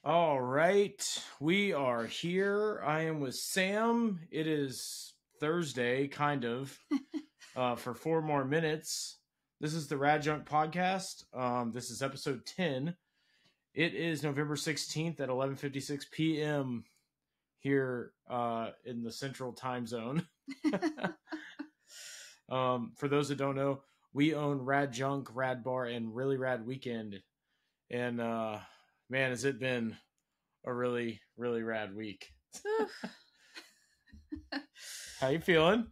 All right, we are here. I am with Sam. It is Thursday, kind of, for 4 more minutes. This is the RadJunk podcast. This is episode 10. It is November 16th at 11:56 p.m. here in the Central Time Zone. For those that don't know, we own RadJunk, Rad Bar, and Really Rad Weekend. And man, has it been a really, really rad week. How you feeling?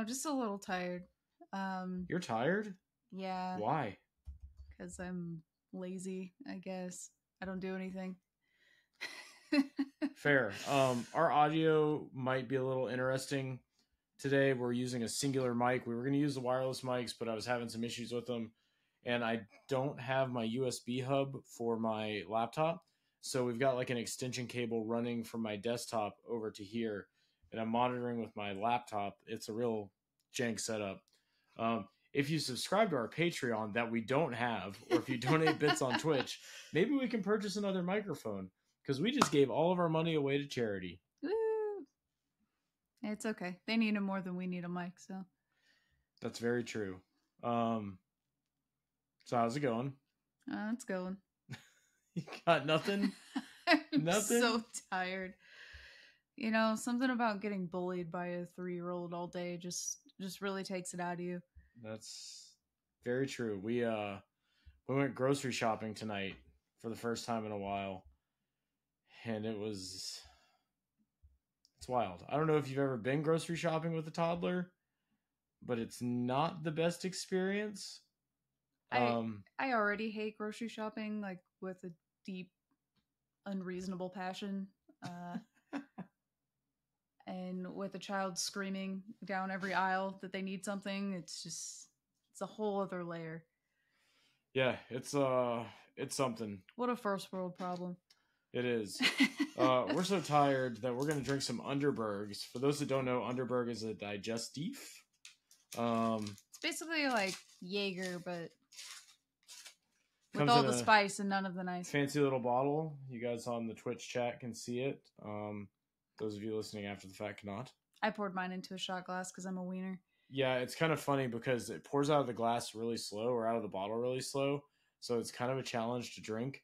Just a little tired. You're tired? Yeah. Why? Because I'm lazy, I guess. I don't do anything. Fair. Our audio might be a little interesting today. We're using a singular mic. We were going to use the wireless mics, but I was having some issues with them. And I don't have my USB hub for my laptop. So we've got like an extension cable running from my desktop over to here. And I'm monitoring with my laptop. It's a real jank setup. If you subscribe to our Patreon that we don't have, or if you donate bits on Twitch, maybe we can purchase another microphone. Because we just gave all of our money away to charity. Woo! It's okay. They need it more than we need a mic, so. That's very true. So how's it going? It's going. You got nothing? I'm Nothing? so tired. Something about getting bullied by a 3-year-old all day just really takes it out of you. That's very true. We went grocery shopping tonight for the first time in a while. And it's wild. I don't know if you've ever been grocery shopping with a toddler, but it's not the best experience. I already hate grocery shopping, like, with a deep, unreasonable passion. And with a child screaming down every aisle that they need something, it's a whole other layer. Yeah, it's something. What a first world problem. It is. We're so tired that we're going to drink some Underbergs. For those that don't know, Underberg is a digestif. It's basically like Jaeger, but with all the spice and none of the nice. Fancy little bottle. You guys on the Twitch chat can see it. Those of you listening after the fact cannot. I poured mine into a shot glass because I'm a wiener. Yeah, it's kind of funny because it pours out of the glass really slow or out of the bottle really slow. So it's kind of a challenge to drink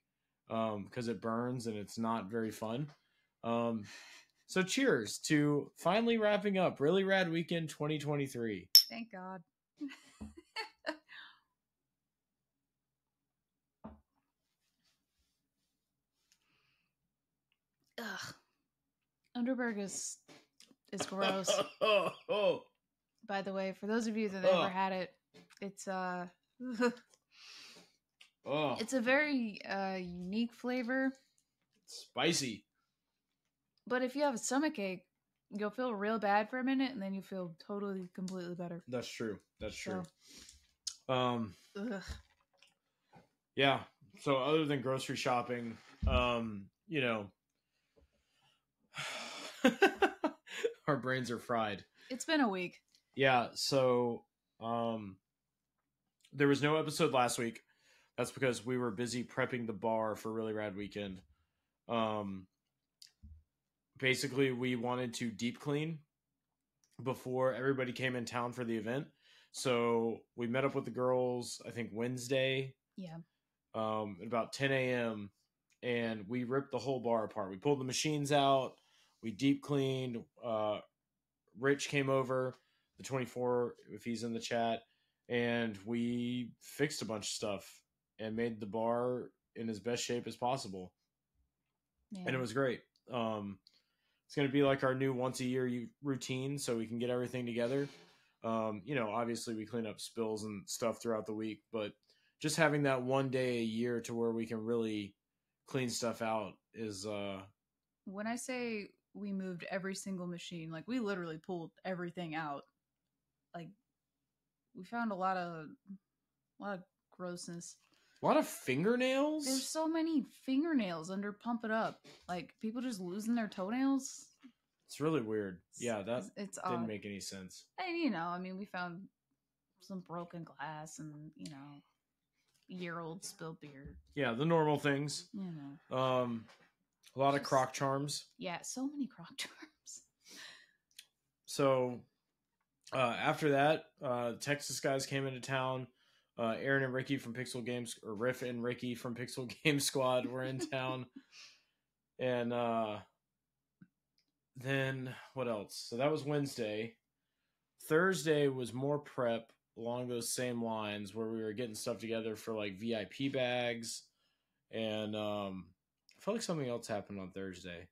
because it burns and it's not very fun. So cheers to finally wrapping up Really Rad Weekend 2023. Thank God. Ugh. Underberg is gross. By the way, for those of you that never had it, it's it's a very unique flavor. Spicy. But if you have a stomachache, you'll feel real bad for a minute, and then you feel totally, completely better. That's true. That's true. Ugh. Yeah. So other than grocery shopping, our brains are fried. It's been a week. Yeah. So there was no episode last week. That's because we were busy prepping the bar for Really Rad Weekend. Basically, we wanted to deep clean before everybody came in town for the event. So we met up with the girls, I think Wednesday. Yeah. At about 10 a.m. And we ripped the whole bar apart. We pulled the machines out. We deep cleaned. Rich came over, the 24, if he's in the chat. And we fixed a bunch of stuff and made the bar in as best shape as possible. Yeah. And it was great. It's going to be like our new once a year routine so we can get everything together. Obviously we clean up spills and stuff throughout the week, but just having that one day a year to where we can really clean stuff out is... When I say we moved every single machine, like we literally pulled everything out. Like we found a lot of grossness. A lot of fingernails? There's so many fingernails under Pump It Up. Like, people just losing their toenails. It's really weird. Yeah, that it's didn't odd. make any sense. And, we found some broken glass and, year-old spilled beer. Yeah, the normal things. A lot of croc charms. Yeah, so many croc charms. So after that, Texas guys came into town. Aaron and Ricky from Pixel Games, or Riff and Ricky from Pixel Game Squad were in town. And then what else? So that was Wednesday. Thursday was more prep along those same lines where we were getting stuff together for like VIP bags. And I felt like something else happened on Thursday.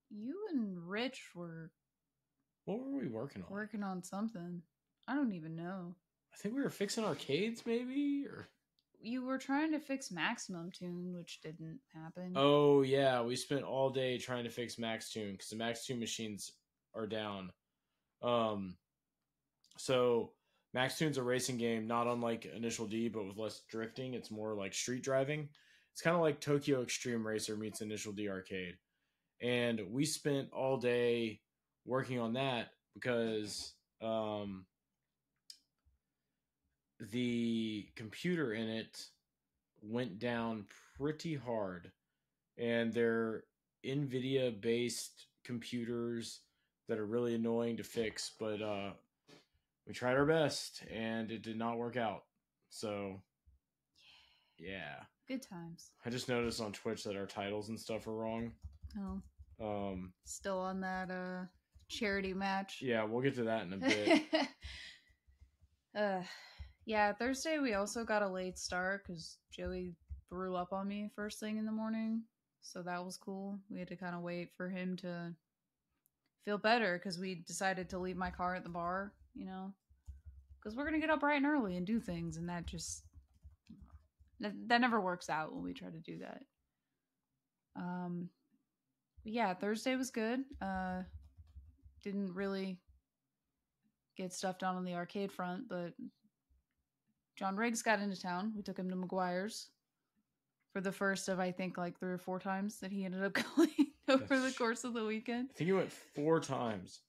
You and Rich were... What were we working on? Working on something. I don't even know. I think we were fixing arcades, maybe? Or you were trying to fix Maximum Tune, which didn't happen. Oh, yeah. We spent all day trying to fix Max Tune because the Max Tune machines are down. So Max Tune's a racing game, not unlike Initial D, but with less drifting. It's more like street driving. It's kind of like Tokyo Extreme Racer meets Initial D Arcade. And we spent all day working on that because the computer in it went down pretty hard. And they're NVIDIA based computers that are really annoying to fix, but we tried our best and it did not work out. So yeah, good times. I just noticed on Twitch that our titles and stuff are wrong. Oh, still on that charity match. Yeah, we'll get to that in a bit. Yeah, Thursday we also got a late start because Joey threw up on me first thing in the morning. So that was cool. We had to kind of wait for him to feel better because we decided to leave my car at the bar, you know, because we're going to get up bright and early and do things. And that just, that never works out when we try to do that. Yeah, Thursday was good. Didn't really get stuff done on the arcade front, but John Riggs got into town. We took him to McGuire's for the first of, I think, like 3 or 4 times that he ended up going over the course of the weekend. I think he went 4 times.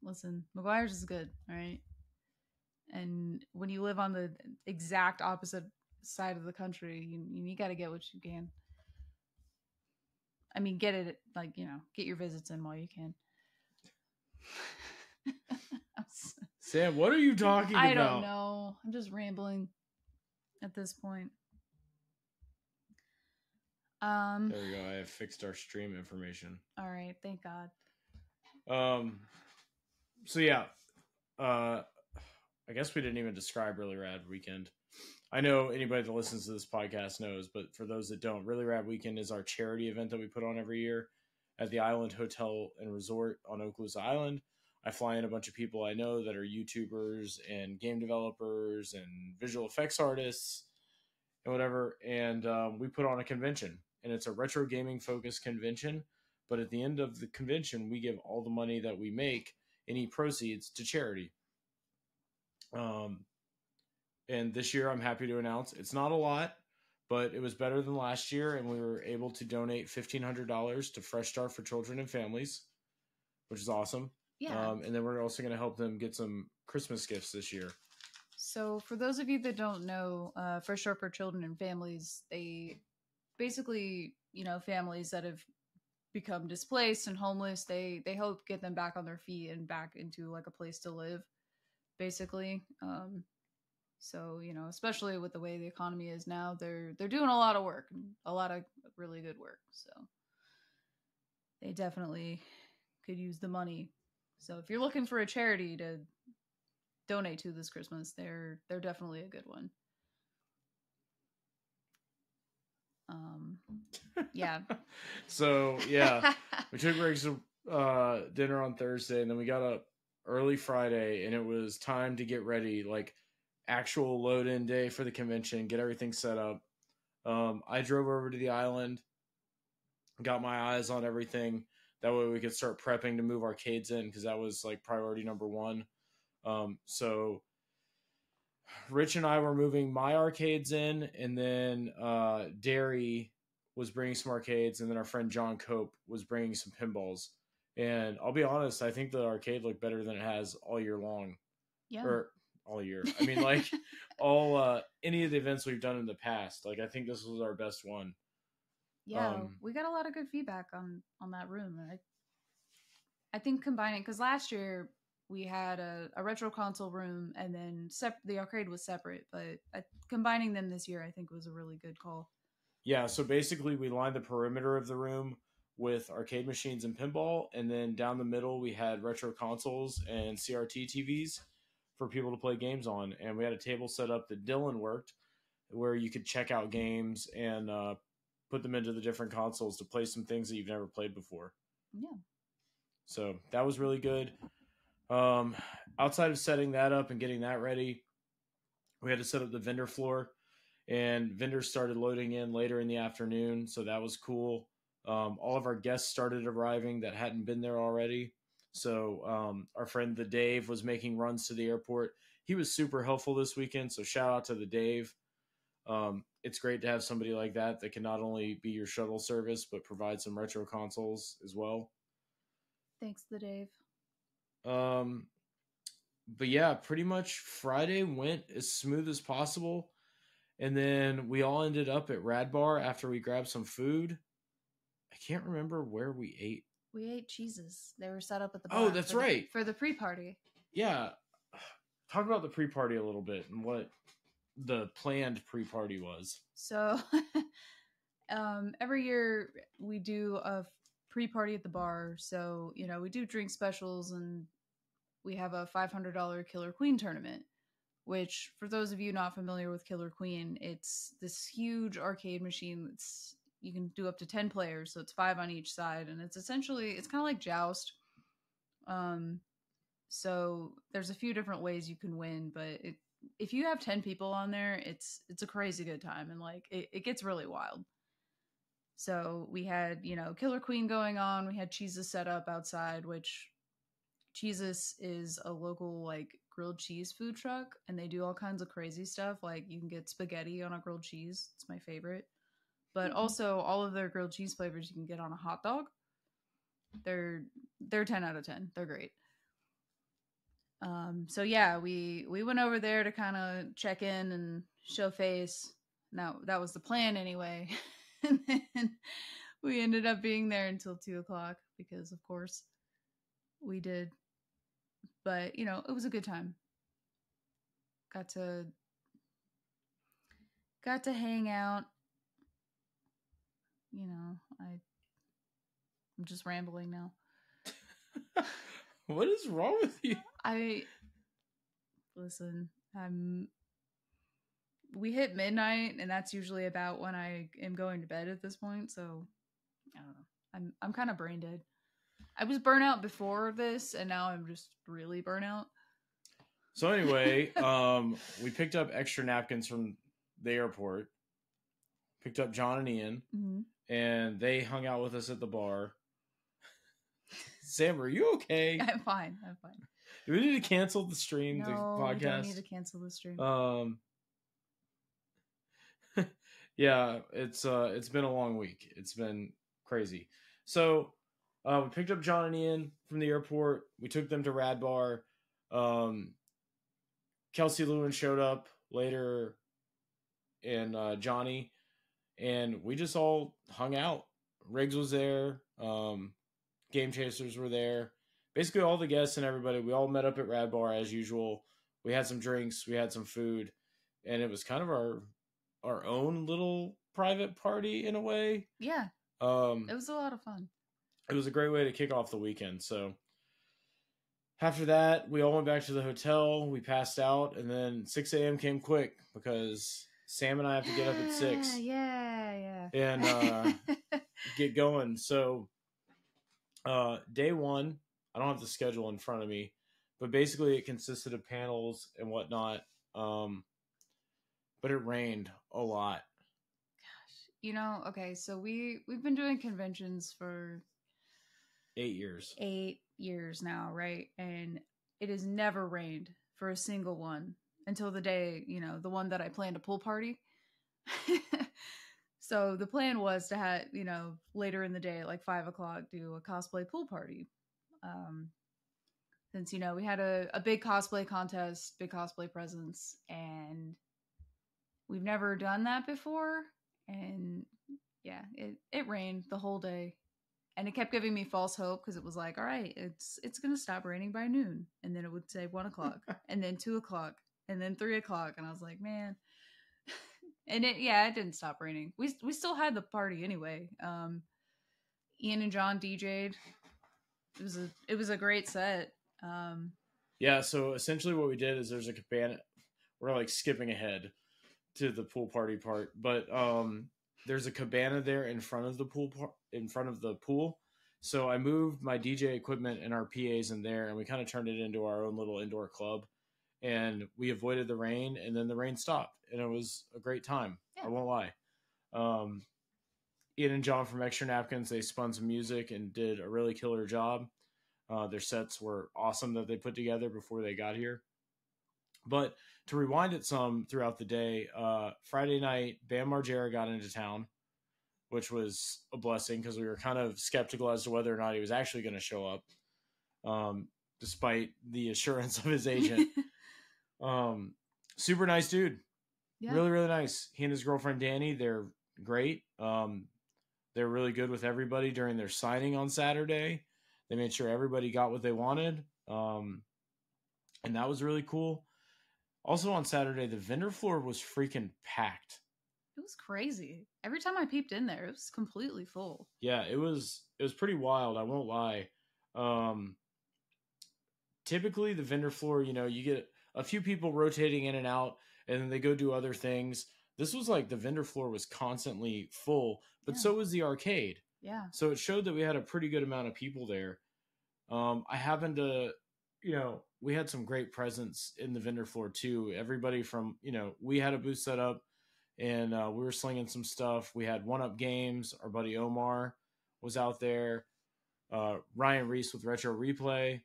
Listen, McGuire's is good, all right? And when you live on the exact opposite side of the country, you got to get what you can. I mean, get it, like, you know, get your visits in while you can. Sam, what are you talking about? I don't know. I'm just rambling at this point. There we go. I have fixed our stream information. All right, thank God. So yeah, I guess we didn't even describe Really Rad Weekend. I know anybody that listens to this podcast knows, but for those that don't, Really Rad Weekend is our charity event that we put on every year at the Island Hotel and Resort on Okaloosa Island. I fly in a bunch of people I know that are YouTubers and game developers and visual effects artists and whatever, and we put on a convention. And it's a retro gaming focused convention, but at the end of the convention, we give all the money that we make, any proceeds, to charity. And this year, I'm happy to announce it's not a lot, but it was better than last year, and we were able to donate $1,500 to Fresh Start for Children and Families, which is awesome. Yeah. And then we're also going to help them get some Christmas gifts this year. So for those of you that don't know, Fresh Start for Children and Families, they basically, you know, families that have become displaced and homeless, they hope get them back on their feet and back into like a place to live, basically. So, you know, especially with the way the economy is now, they're doing a lot of work, a lot of really good work. So they definitely could use the money. So if you're looking for a charity to donate to this Christmas, they're definitely a good one. Yeah. So yeah, we took Riggs to dinner on Thursday, and then we got up early Friday, and it was time to get ready, like actual load-in day for the convention, get everything set up. I drove over to the island, got my eyes on everything. That way we could start prepping to move arcades in, because that was like priority number 1. So Rich and I were moving my arcades in, and then Derry was bringing some arcades, and then our friend John Cope was bringing some pinballs. And I'll be honest, I think the arcade looked better than it has all year long. Yeah. Or all year. I mean, like all any of the events we've done in the past. Like, I think this was our best one. Yeah, we got a lot of good feedback on that room. I think combining, because last year we had a retro console room and then the arcade was separate, but combining them this year I think was a really good call. Yeah, so basically we lined the perimeter of the room with arcade machines and pinball, and then down the middle we had retro consoles and CRT TVs for people to play games on, and we had a table set up that Dylan worked where you could check out games and put them into the different consoles to play some things that you've never played before. Yeah. So that was really good. Outside of setting that up and getting that ready, we had to set up the vendor floor, and vendors started loading in later in the afternoon. So that was cool. All of our guests started arriving that hadn't been there already. So our friend the Dave was making runs to the airport. He was super helpful this weekend. So shout out to the Dave. It's great to have somebody like that can not only be your shuttle service, but provide some retro consoles as well. Thanks, the Dave. But yeah, pretty much Friday went as smooth as possible. And then we all ended up at Rad Bar after we grabbed some food. I can't remember where we ate. We ate cheeses. They were set up at the bar. Oh, that's right. For the pre-party. Yeah. Talk about the pre-party a little bit and what the planned pre-party was. So every year we do a pre-party at the bar. So, we do drink specials, and we have a $500 Killer Queen tournament, which, for those of you not familiar with Killer Queen, it's this huge arcade machine that's, you can do up to 10 players, so it's 5 on each side, and it's kind of like Joust. So there's a few different ways you can win, but if you have 10 people on there, it's a crazy good time, and it gets really wild. So we had, Killer Queen going on. We had Cheeses set up outside, which Cheeses is a local grilled cheese food truck, and they do all kinds of crazy stuff. Like you can get spaghetti on a grilled cheese. It's my favorite. But also all of their grilled cheese flavors you can get on a hot dog. They're 10 out of 10. They're great. So yeah, we went over there to kind of check in and show face. Now that was the plan anyway. And then we ended up being there until 2:00 because of course we did. But it was a good time. Got to hang out. I'm just rambling now. What is wrong with you? Listen, we hit midnight, and that's usually about when I am going to bed at this point. So I don't know. I'm kind of brain dead. I was burnt out before this, and now I'm just really burnt out. So anyway, we picked up extra napkins from the airport. Picked up John and Ian, and they hung out with us at the bar. Sam, are you okay? I'm fine. Do we need to cancel the stream, no, the podcast? We don't need to cancel the stream. Yeah, it's been a long week. It's been crazy. So we picked up John and Ian from the airport. We took them to Rad Bar. Kelsey Lewin showed up later, and Johnny, and we just all hung out. Riggs was there. Game Chasers were there. Basically all the guests and everybody, we all met up at Rad Bar as usual. We had some drinks, we had some food, and it was kind of our own little private party in a way. Yeah. It was a lot of fun. It was a great way to kick off the weekend. So after that, we all went back to the hotel. We passed out, and then 6 a.m. came quick because Sam and I have to get up at 6. Yeah. And get going. So day one, I don't have the schedule in front of me, but basically it consisted of panels and whatnot. But it rained a lot. Gosh, okay, so we've been doing conventions for 8 years. 8 years now, right? And it has never rained for a single one until the day, the one that I planned a pool party. So the plan was to have, later in the day, like 5:00, do a cosplay pool party. Since, we had a big cosplay contest, big cosplay presence, and we've never done that before. And yeah, it light rain the whole day. And it kept giving me false hope because it was like, all right, it's gonna stop raining by noon. And then it would say 1 o'clock, and then 2 o'clock, and then 3 o'clock. And I was like, man. And it didn't stop raining. We still had the party anyway. Ian and John DJ'd. It was a great set. Yeah, so essentially what we did is there's a cabana. We're like skipping ahead to the pool party part, but there's a cabana there in front of the pool. So I moved my DJ equipment and our PAs in there, and we kind of turned it into our own little indoor club. And we avoided the rain, and then the rain stopped, and it was a great time. Yeah. I won't lie. Ian and John from Extra Napkins, they spun some music and did a really killer job. Their sets were awesome that they put together before they got here. But to rewind it some throughout the day, Friday night, Bam Margera got into town, which was a blessing because we were kind of skeptical as to whether or not he was actually going to show up, despite the assurance of his agent. Super nice dude. Yeah. Really, really nice. He and his girlfriend, Danny, they're great. They're really good with everybody during their signing on Saturday. They made sure everybody got what they wanted. And that was really cool. Also on Saturday, the vendor floor was freaking packed. It was crazy. Every time I peeped in there, it was completely full. Yeah, it was pretty wild. I won't lie. Typically the vendor floor, you get a few people rotating in and out, and then they go do other things. This was like the vendor floor was constantly full, but so was the arcade. Yeah. So it showed that we had a pretty good amount of people there. I happened to, we had some great presence in the vendor floor too. Everybody from, we had a booth set up, and we were slinging some stuff. We had 1UP Games. Our buddy Omar was out there. Ryan Reese with Retro Replay.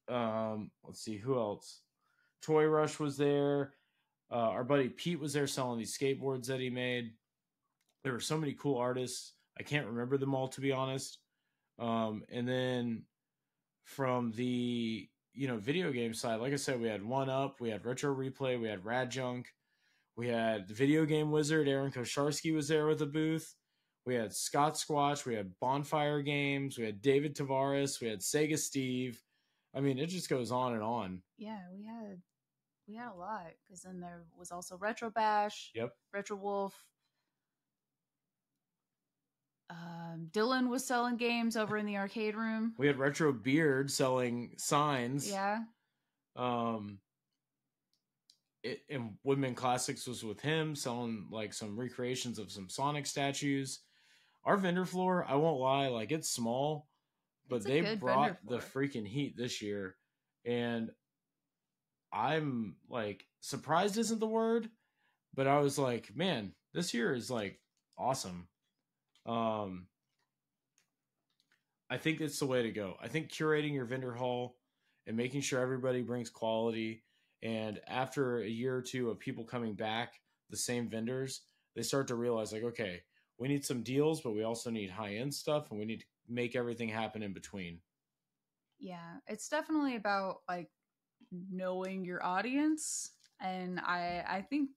Let's see, who else? Toy Rush was there. Our buddy Pete was there selling these skateboards that he made. There were so many cool artists. I can't remember them all, to be honest. And then from the, video game side, like I said, we had 1UP, we had Retro Replay, we had RadJunk, we had the Video Game Wizard, Aaron Kosharski was there with a booth. We had Scott Squatch, we had Bonfire Games, we had David Tavares, we had Sega Steve. I mean, it just goes on and on. Yeah, we had a lot, because then there was also Retro Bash. Yep. Retro Wolf. Dylan was selling games over in the arcade room. We had Retro Beard selling signs. Yeah. And Woodman Classics was with him selling like some recreations of some Sonic statues. Our vendor floor, I won't lie, like it's small, but they brought the freaking heat this year. And I'm like, surprised isn't the word, but I was like, man, this year is like awesome. I think it's the way to go. I think curating your vendor hall and making sure everybody brings quality. And after a year or two of people coming back, the same vendors, they start to realize like, okay, we need some deals, but we also need high-end stuff, and we need to make everything happen in between. Yeah, it's definitely about like knowing your audience, and I think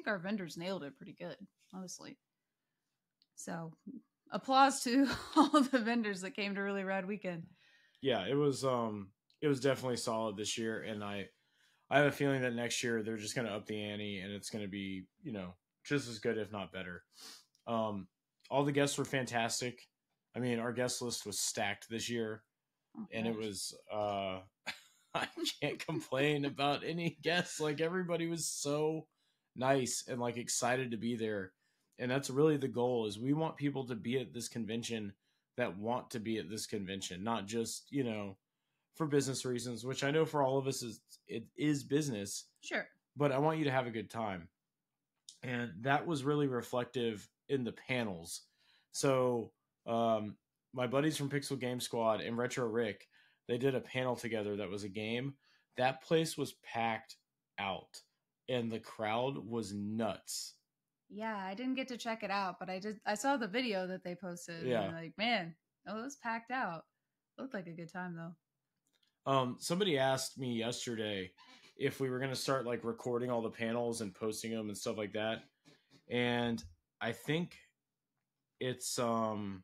our vendors nailed it pretty good, honestly. So applause to all the vendors that came to Really Rad Weekend. Yeah, it was definitely solid this year, and I have a feeling that next year they're just going to up the ante, and it's going to be, just as good, if not better. All the guests were fantastic. I mean, our guest list was stacked this year, and it was, I can't complain about any guests. Like, everybody was so nice and like excited to be there. And that's really the goal, is we want people to be at this convention that want to be at this convention, not just, for business reasons, which I know for all of us it is business. Sure. But I want you to have a good time. And that was really reflective in the panels. So my buddies from Pixel Game Squad and Retro Rick, they did a panel together that was a game. That place was packed out, and the crowd was nuts. Yeah, I didn't get to check it out, but I saw the video that they posted. Yeah. And like, man, it was packed out. Looked like a good time though. Somebody asked me yesterday if we were going to start like recording all the panels and posting them and stuff like that. And I think it's one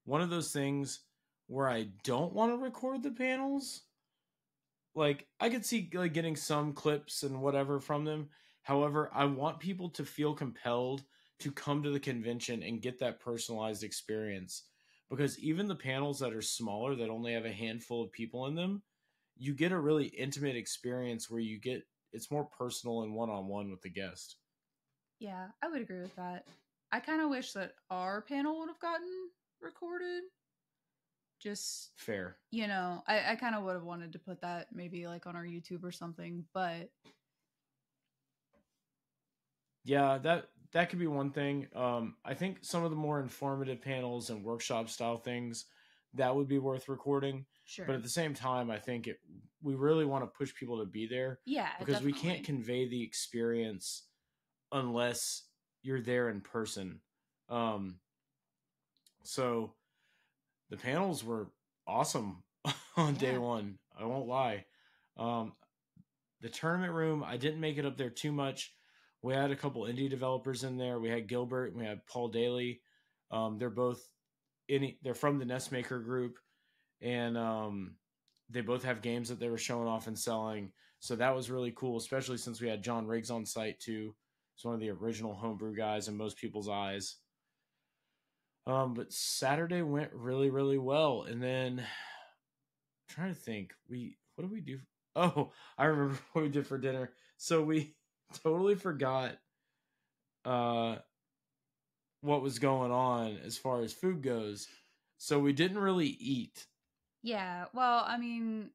of those things where I don't want to record the panels. Like, I could see like getting some clips and whatever from them. However, I want people to feel compelled to come to the convention and get that personalized experience, because even the panels that are smaller, that only have a handful of people in them, you get a really intimate experience where it's more personal and one-on-one with the guest. Yeah, I would agree with that. I kind of wish that our panel would have gotten recorded. Just fair. I kind of would have wanted to put that maybe like on our YouTube or something, but yeah, that could be one thing. I think some of the more informative panels and workshop style things, that would be worth recording. Sure. But at the same time, I think we really want to push people to be there. Yeah, because definitely. we can't convey the experience unless you're there in person. So the panels were awesome on day one. I won't lie. The tournament room, I didn't make it up there too much. We had a couple indie developers in there. We had Gilbert and we had Paul Daly. They're both they're from the Nestmaker group, and they both have games that they were showing off and selling. So that was really cool, especially since we had John Riggs on site too. He's one of the original homebrew guys in most people's eyes. But Saturday went really, really well. And then I'm trying to think, what did we do? Oh, I remember what we did for dinner. So we totally forgot what was going on as far as food goes. So we didn't really eat. Yeah, well, I mean,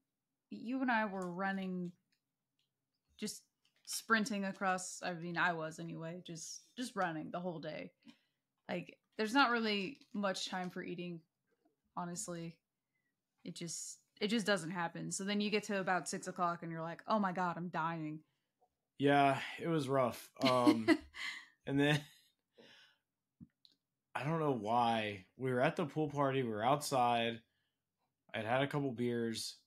you and I were running, just sprinting across. I mean, I was anyway, just running the whole day. Like, there's not really much time for eating, honestly. It just doesn't happen. So then you get to about 6 o'clock and you're like, oh my God, I'm dying. Yeah, it was rough. And then I don't know why. We were at the pool party. We were outside. I'd had a couple beers.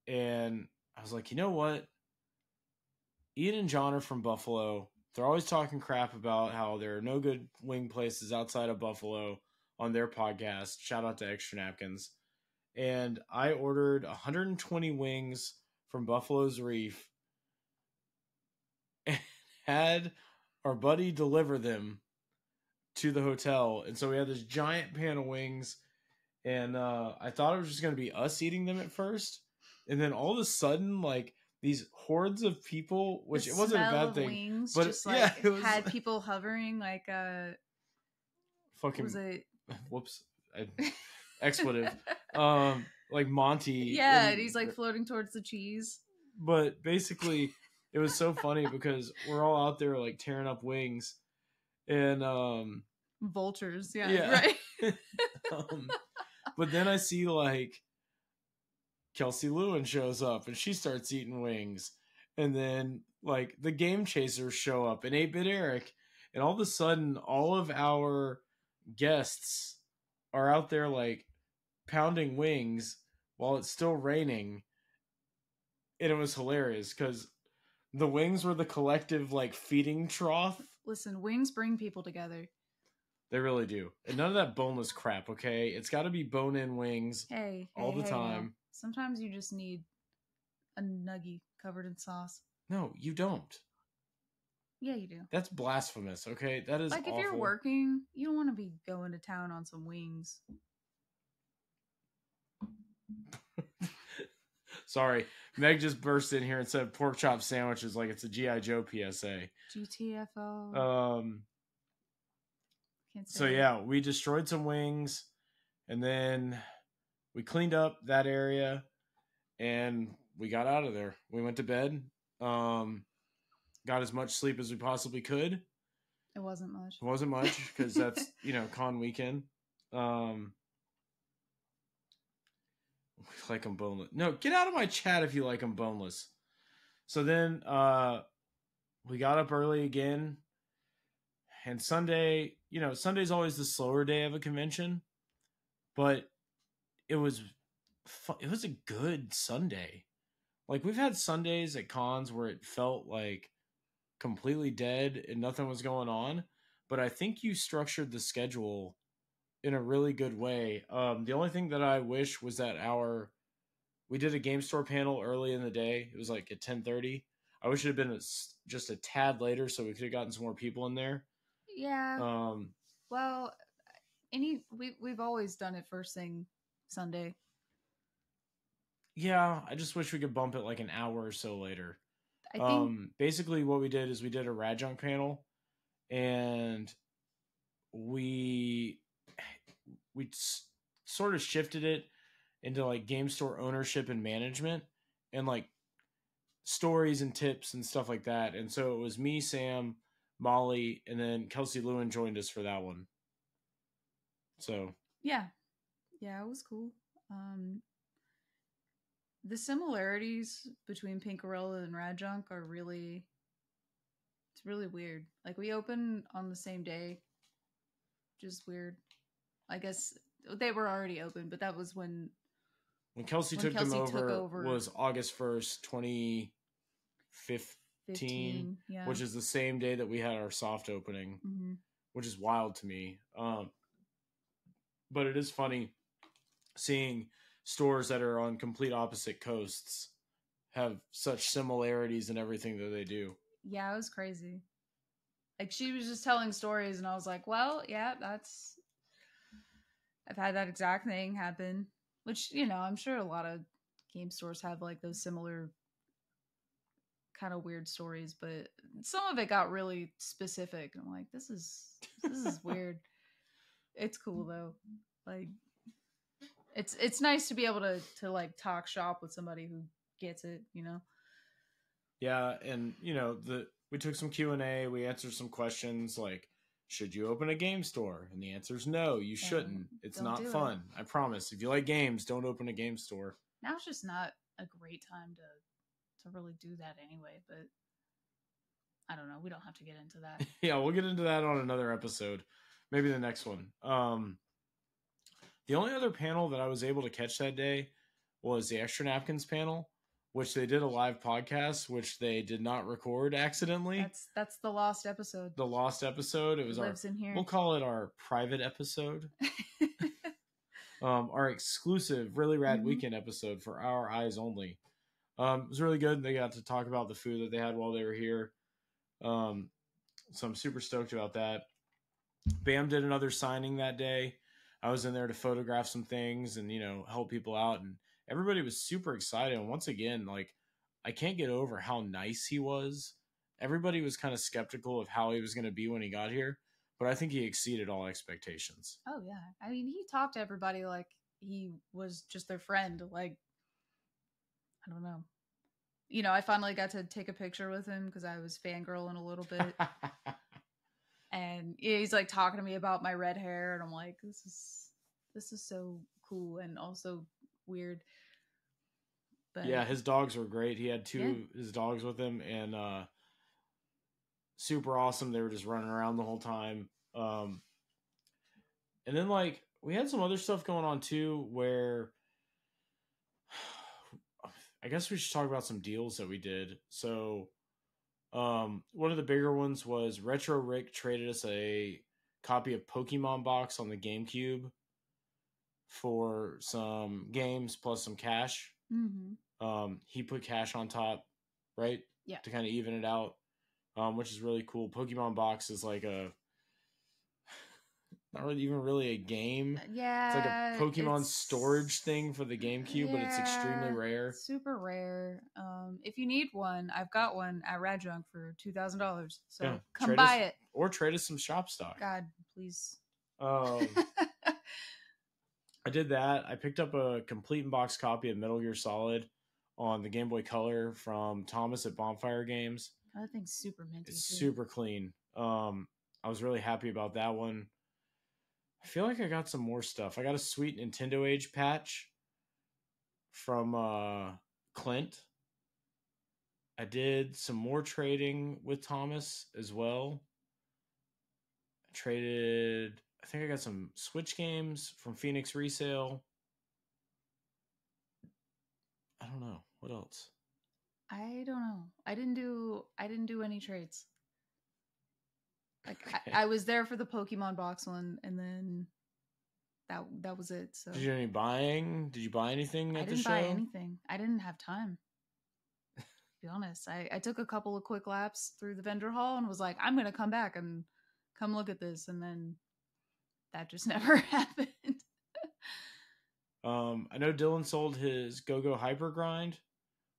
And I was like, you know what? Ian and John are from Buffalo. They're always talking crap about how there are no good wing places outside of Buffalo on their podcast. Shout out to Extra Napkins. And I ordered 120 wings from Buffalo's Reef and had our buddy deliver them to the hotel. And so we had this giant pan of wings, and I thought it was just going to be us eating them at first. And then all of a sudden, like, these hordes of people, which it wasn't a bad thing, wings but just yeah, it was, had people hovering like fucking was it? Whoops, expletive. Like Monty. Yeah, and he's like floating towards the cheese. But basically, it was so funny because we're all out there like tearing up wings, and vultures. Yeah. Right. But then I see like Kelsey Lewin shows up and she starts eating wings, and then like the Game Chasers show up and 8-Bit Eric, and all of a sudden all of our guests are out there like pounding wings while it's still raining. And it was hilarious because the wings were the collective like feeding trough. Listen, wings bring people together. They really do. And none of that boneless crap, okay? It's got to be bone-in wings all the time. No. Sometimes you just need a nugget covered in sauce. No, you don't. Yeah, you do. That's blasphemous, okay? That is like awful. If you're working, you don't want to be going to town on some wings. Sorry, Meg just burst in here and said pork chop sandwiches like it's a G.I. Joe PSA. GTFO. So yeah, we destroyed some wings, and then we cleaned up that area, and we got out of there. We went to bed, got as much sleep as we possibly could. It wasn't much. It wasn't much because that's, con weekend. Like them boneless. No, get out of my chat if you like them boneless. So then we got up early again. And Sunday, Sunday's always the slower day of a convention. But it was a good Sunday. Like, we've had Sundays at cons where it felt like completely dead and nothing was going on. but I think you structured the schedule in a really good way. The only thing that I wish was that we did a game store panel early in the day. It was like at 10:30. I wish it had been just a tad later so we could have gotten some more people in there. Yeah. Um, Well, we've always done it first thing Sunday. yeah, I just wish we could bump it like an hour or so later. I think Basically what we did is we did a RadJunk panel, and we sort of shifted it into like game store ownership and management, and like stories and tips and stuff like that. And so it was me, Sam, Molly, and then Kelsey Lewin joined us for that one. So yeah, it was cool. The similarities between Pinkarella and RadJunk are it's really weird. Like we open on the same day, just weird. I guess they were already open, but that was when Kelsey took them over was August 1st, 2015, yeah. which is the same day that we had our soft opening, which is wild to me. But it is funny seeing stores that are on complete opposite coasts have such similarities in everything that they do. Yeah, it was crazy. Like she was just telling stories and I was like, well, yeah, I've had that exact thing happen, which, I'm sure a lot of game stores have like those similar kind of weird stories, but some of it got really specific. I'm like, this is weird. It's cool though. Like it's nice to be able to like talk shop with somebody who gets it, Yeah, and we took some Q&A, we answered some questions like, should you open a game store? And the answer is no, you shouldn't. It's not fun. I promise. If you like games, don't open a game store. Now it's just not a great time to really do that anyway, but I don't know. We don't have to get into that. Yeah, we'll get into that on another episode. Maybe the next one. The only other panel that I was able to catch that day was the Extra Napkins panel, which they did a live podcast, which they did not record accidentally. That's the lost episode. The lost episode. It was lives in here. We'll call it our private episode. Our exclusive Really Rad Weekend episode for our eyes only. It was really good. They got to talk about the food that they had while they were here. So I'm super stoked about that. Bam did another signing that day. I was in there to photograph some things and, help people out. And everybody was super excited. And once again, like, I can't get over how nice he was. Everybody was kind of skeptical of how he was going to be when he got here, but I think he exceeded all expectations. Oh, yeah. I mean, he talked to everybody like he was just their friend. Like, I don't know. I finally got to take a picture with him because I was fangirling a little bit. And he's like talking to me about my red hair, and I'm like, this is so cool and also weird. But yeah, his dogs were great. He had two of his dogs with him, and super awesome. They were just running around the whole time. And then like we had some other stuff going on too, where I guess we should talk about some deals that we did. So one of the bigger ones was Retro Rick traded us a copy of Pokemon Box on the GameCube for some games plus some cash. He put cash on top, right? Yeah. To kind of even it out, which is really cool. Pokemon Box is like not really even really a game. Yeah. It's like a Pokemon storage thing for the GameCube, but it's extremely rare. Super rare. If you need one, I've got one at RadJunk for $2,000. So come buy it. Or trade us some shop stock. God, please. I did that. I picked up a complete in-box copy of Metal Gear Solid on the Game Boy Color from Thomas at Bonfire Games. That thing's super minty. It's super clean. I was really happy about that one. I feel like I got some more stuff. I got a sweet Nintendo Age patch from Clint. I did some more trading with Thomas as well. I think I got some Switch games from Phoenix Resale. I don't know. What else? I don't know. I didn't do any trades. Like Okay. I was there for the Pokemon box one, and then that was it. So Did you do any buying? Did you buy anything I at the didn't buy show? anything. I didn't have time. To be honest, I took a couple of quick laps through the vendor hall and was like, I'm gonna come back and come look at this, and then that just never happened. I know Dylan sold his Go-Go Hyper Grind,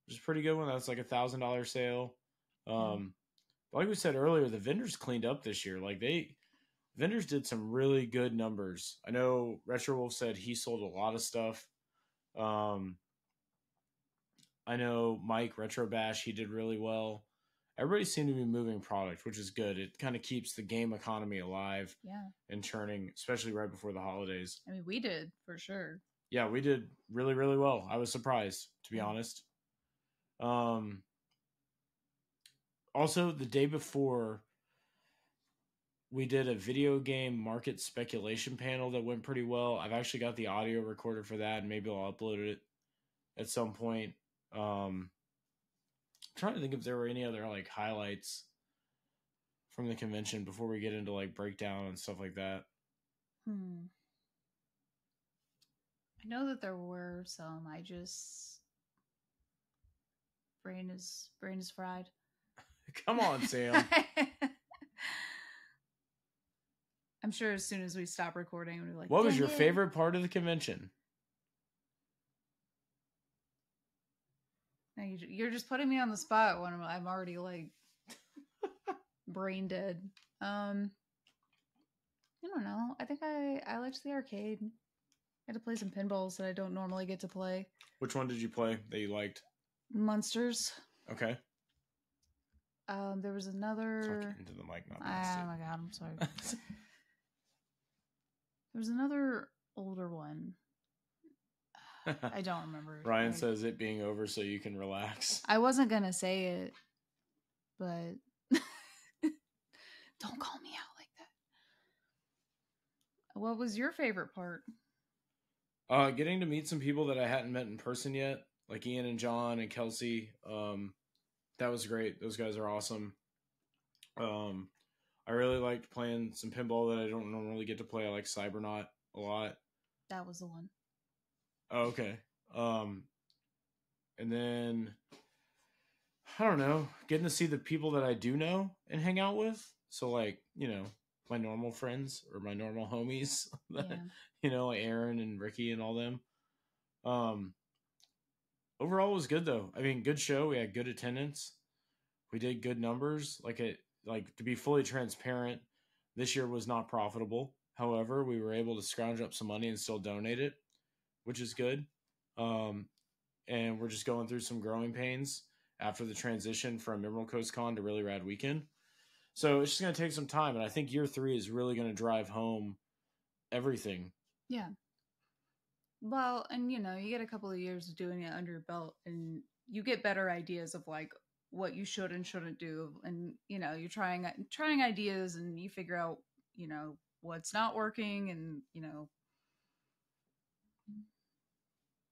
which is a pretty good one. That's like $1,000 sale. Like we said earlier, the vendors cleaned up this year. Like vendors did some really good numbers. I know Retro Wolf said he sold a lot of stuff. I know Mike Retro Bash, he did really well. Everybody seemed to be moving product, which is good. It kind of keeps the game economy alive and churning, especially right before the holidays. I mean, we did for sure. Yeah, we did really, really well. I was surprised, to be honest. Also, the day before, we did a video game market speculation panel that went pretty well. I've actually got the audio recorded for that, and maybe I'll upload it at some point. I'm trying to think if there were any other like highlights from the convention before we get into like breakdown and stuff like that. I know that there were some. I just brain is fried. Come on, Sam. I'm sure as soon as we stop recording, we'll be like, what was your favorite part of the convention? Now you're just putting me on the spot when I'm already like brain dead. I don't know. I think I liked the arcade. I had to play some pinballs that I don't normally get to play. Which one did you play that you liked? Monsters. Okay. There was another. Talk into the mic, not oh my god, I'm sorry. There was another older one. I don't remember. Ryan says it being over so you can relax. I wasn't gonna say it, but don't call me out like that. What was your favorite part? Getting to meet some people that I hadn't met in person yet, like Ian and John and Kelsey. That was great. Those guys are awesome. I really liked playing some pinball that I don't normally get to play. I like Cybernaut a lot. That was the one. Oh, okay. And then I don't know, getting to see the people that I do know and hang out with. So like, you know, my normal friends or my normal homies, you know, like Aaron and Ricky and all them. Overall it was good though. I mean, good show. We had good attendance. We did good numbers. Like to be fully transparent, this year was not profitable. However, we were able to scrounge up some money and still donate it, which is good. And we're just going through some growing pains after the transition from Emerald Coast Con to Really Rad Weekend. So it's just going to take some time. And I think year 3 is really going to drive home everything. Yeah. Well, and you know, you get a couple of years of doing it under your belt and you get better ideas of like what you should and shouldn't do. And, you know, you're trying ideas and you figure out, you know, what's not working and, you know,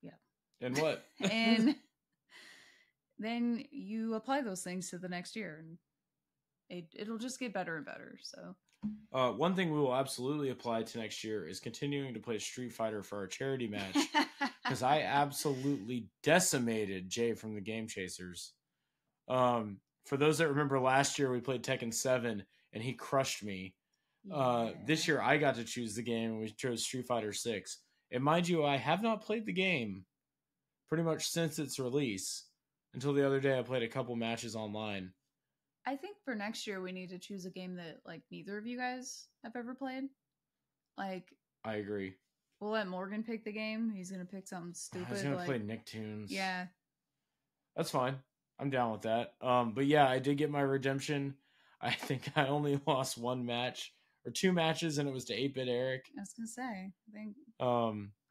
yeah. And what? And then you apply those things to the next year and it'll just get better and better. So one thing we will absolutely apply to next year is continuing to play Street Fighter for our charity match, because I absolutely decimated Jay from the Game Chasers. For those that remember last year, we played Tekken 7 and he crushed me. This year I got to choose the game and we chose Street Fighter 6. And mind you, I have not played the game pretty much since its release. Until the other day I played a couple matches online. I think for next year we need to choose a game that like neither of you guys have ever played. Like, I agree. We'll let Morgan pick the game. He's gonna pick something stupid. He's gonna play Nicktoons. Yeah, that's fine. I'm down with that. But yeah, I did get my redemption. I think I only lost 1 match or 2 matches, and it was to 8-Bit Eric. I was gonna say, I think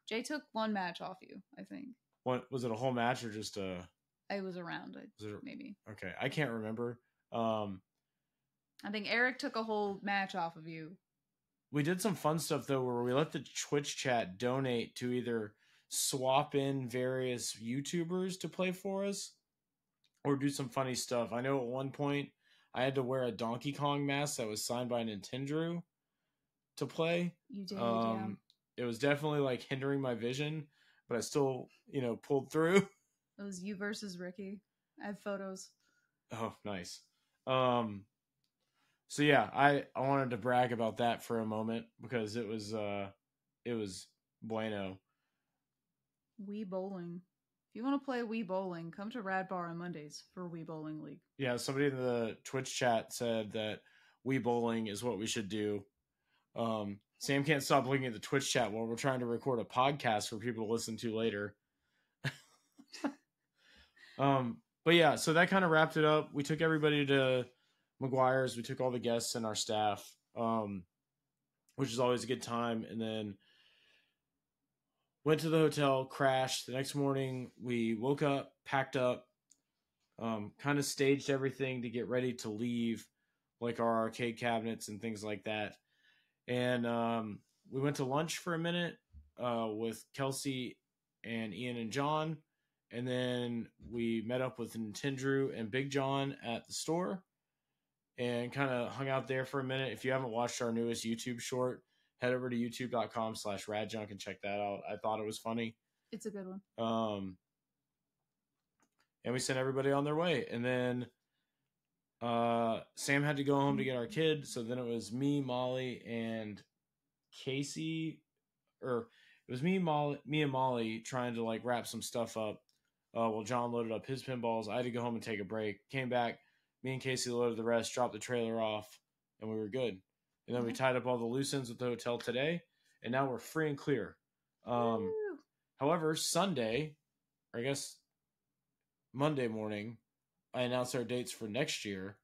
Jay took 1 match off you. I think. What was it? A whole match or just a? It was a round. Maybe. Okay, I can't remember. I think Eric took a whole match off of you. We did some fun stuff though, where we let the Twitch chat donate to either swap in various YouTubers to play for us or do some funny stuff. I know at one point I had to wear a Donkey Kong mask that was signed by Nintendo to play. You did, yeah. It was definitely like hindering my vision, but I still, pulled through. It was you versus Ricky. I have photos. Oh, nice. So yeah, I wanted to brag about that for a moment because it was bueno. Wii Bowling. If you want to play Wii Bowling, come to Rad Bar on Mondays for Wii Bowling League. Yeah, somebody in the Twitch chat said that Wii Bowling is what we should do. Sam can't stop looking at the Twitch chat while we're trying to record a podcast for people to listen to later. But yeah, so that kind of wrapped it up. We took everybody to McGuire's. We took all the guests and our staff, which is always a good time. And then went to the hotel, crashed. The next morning, we woke up, packed up, kind of staged everything to get ready to leave, like our arcade cabinets and things like that. And we went to lunch for a minute with Kelsey and Ian and John. And then we met up with Nintendo and Big John at the store and kind of hung out there for a minute. If you haven't watched our newest YouTube short, head over to youtube.com/RadJunk and check that out. I thought it was funny. It's a good one. And we sent everybody on their way. And then Sam had to go home to get our kid. So then it was me, Molly, and Casey. Or it was me and Molly trying to like wrap some stuff up. Well, John loaded up his pinballs. I had to go home and take a break. Came back. Me and Casey loaded the rest, dropped the trailer off, and we were good. And then we tied up all the loose ends with the hotel today, and now we're free and clear. However, Sunday, or I guess Monday morning, I announced our dates for next year,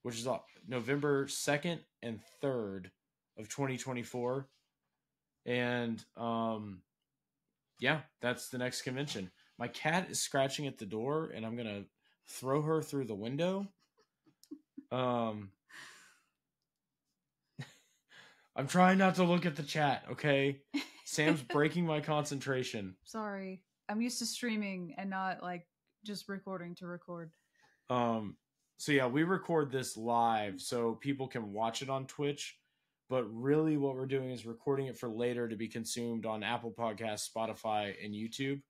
which is November 2nd and 3rd of 2024. And yeah, that's the next convention. My cat is scratching at the door, and I'm going to throw her through the window. I'm trying not to look at the chat, okay? Sam's breaking my concentration. Sorry. I'm used to streaming and not, like, just recording to record. So, yeah, we record this live so people can watch it on Twitch. But really what we're doing is recording it for later to be consumed on Apple Podcasts, Spotify, and YouTube.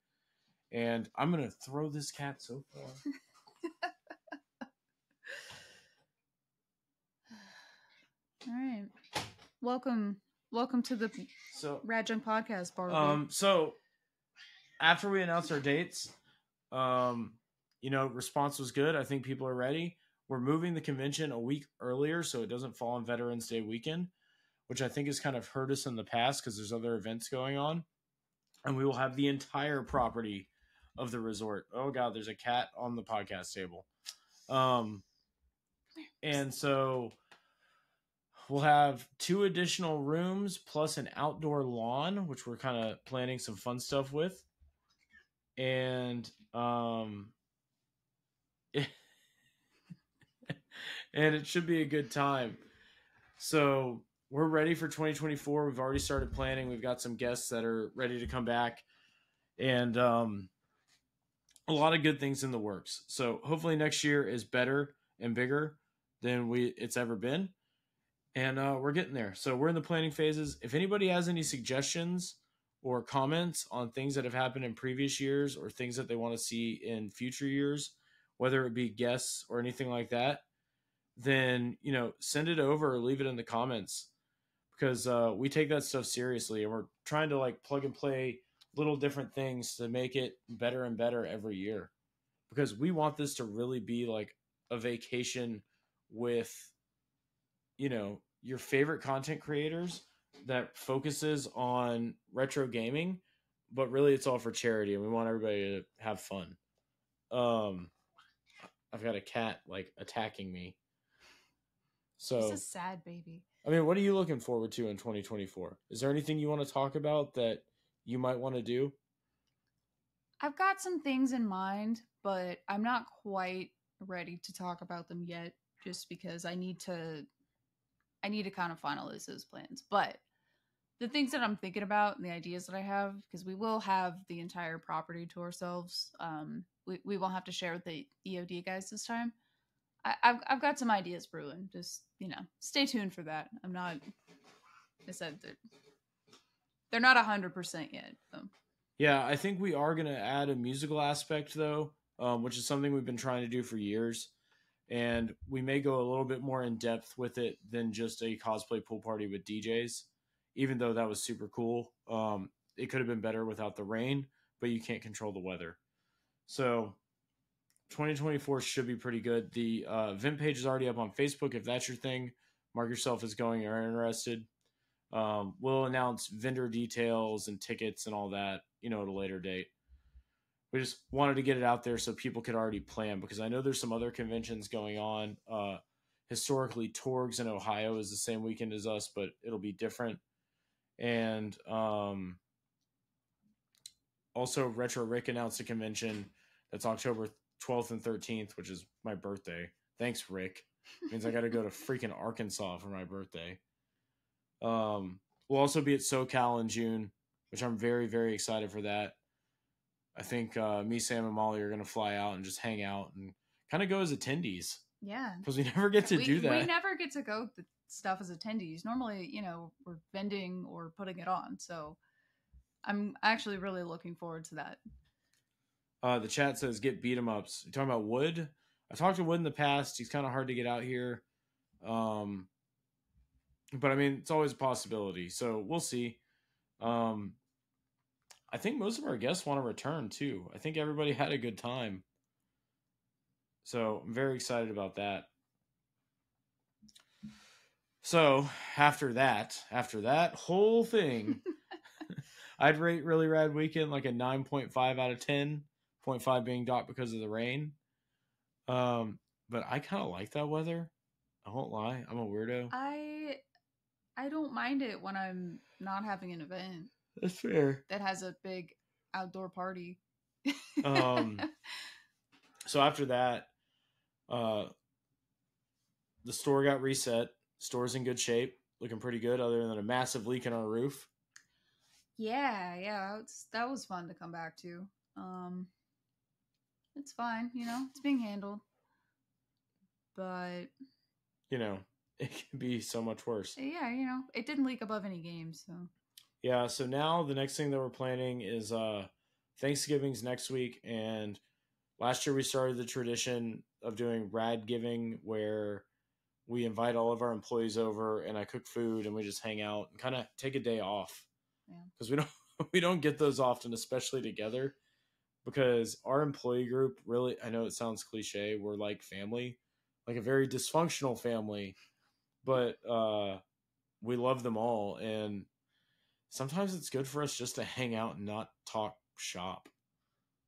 And I'm going to throw this cat so far. All right. Welcome to the RadJunk podcast, Barbie. So after we announced our dates, response was good. I think people are ready. We're moving the convention a week earlier so it doesn't fall on Veterans Day weekend, which I think has kind of hurt us in the past because there's other events going on. And we will have the entire property of the resort. Oh God, there's a cat on the podcast table. And so we'll have 2 additional rooms plus an outdoor lawn, which we're kind of planning some fun stuff with. And and it should be a good time. So we're ready for 2024. We've already started planning. We've got some guests that are ready to come back. And a lot of good things in the works. So hopefully next year is better and bigger than it's ever been. And we're getting there. So we're in the planning phases. If anybody has any suggestions or comments on things that have happened in previous years or things that they want to see in future years, whether it be guests or anything like that, then, send it over or leave it in the comments because we take that stuff seriously. And we're trying to like plug and play little different things to make it better and better every year because we want this to really be like a vacation with, your favorite content creators that focuses on retro gaming, but really it's all for charity and we want everybody to have fun. I've got a cat like attacking me. So it's a sad baby. I mean, what are you looking forward to in 2024? Is there anything you want to talk about that you might want to do? I've got some things in mind, but I'm not quite ready to talk about them yet just because I need to kind of finalize those plans. But the things that I'm thinking about and the ideas that I have, because we will have the entire property to ourselves. We won't have to share with the EOD guys this time. I've got some ideas brewing. Just, stay tuned for that. I'm not. I said they're not 100% yet. So. Yeah, I think we are going to add a musical aspect, though, which is something we've been trying to do for years. And we may go a little bit more in depth with it than just a cosplay pool party with DJs, even though that was super cool. It could have been better without the rain, but you can't control the weather. So 2024 should be pretty good. The event page is already up on Facebook. If that's your thing, mark yourself as going or interested. We'll announce vendor details and tickets and all that, at a later date. We just wanted to get it out there so people could already plan, because I know there's some other conventions going on. Historically, Torgs in Ohio is the same weekend as us, but it'll be different. And also, Retro Rick announced a convention that's October 12th and 13th, which is my birthday. Thanks, Rick. Means I got to go to freaking Arkansas for my birthday. We'll also be at SoCal in June, which I'm very, very excited for that. I think me, Sam, and Molly are going to fly out and just hang out and kind of go as attendees. Yeah. Because we never get to do that. We never get to go to stuff as attendees. Normally, we're vending or putting it on. So I'm actually really looking forward to that. The chat says get beat 'em ups. You talking about Wood? I talked to Wood in the past. He's kind of hard to get out here. But I mean, it's always a possibility. So we'll see. I think most of our guests want to return too. I think everybody had a good time. So I'm very excited about that. So after that whole thing, I'd rate Really Rad Weekend like a 9.5 out of 10. 0.5 being docked because of the rain. But I kind of like that weather. I won't lie. I'm a weirdo. I don't mind it when I'm not having an event. That's fair. That has a big outdoor party. So after that, the store got reset. Store's in good shape, looking pretty good, other than a massive leak in our roof. Yeah, that was fun to come back to. It's fine, it's being handled, but it can be so much worse. Yeah, it didn't leak above any games, so. Yeah, so now the next thing that we're planning is Thanksgiving's next week, and last year we started the tradition of doing Rad Giving, where we invite all of our employees over and I cook food and we just hang out and kind of take a day off. Yeah. Because we don't get those often, especially together, because our employee group really, I know it sounds cliche, we're like family, like a very dysfunctional family, but we love them all, and sometimes it's good for us just to hang out and not talk shop.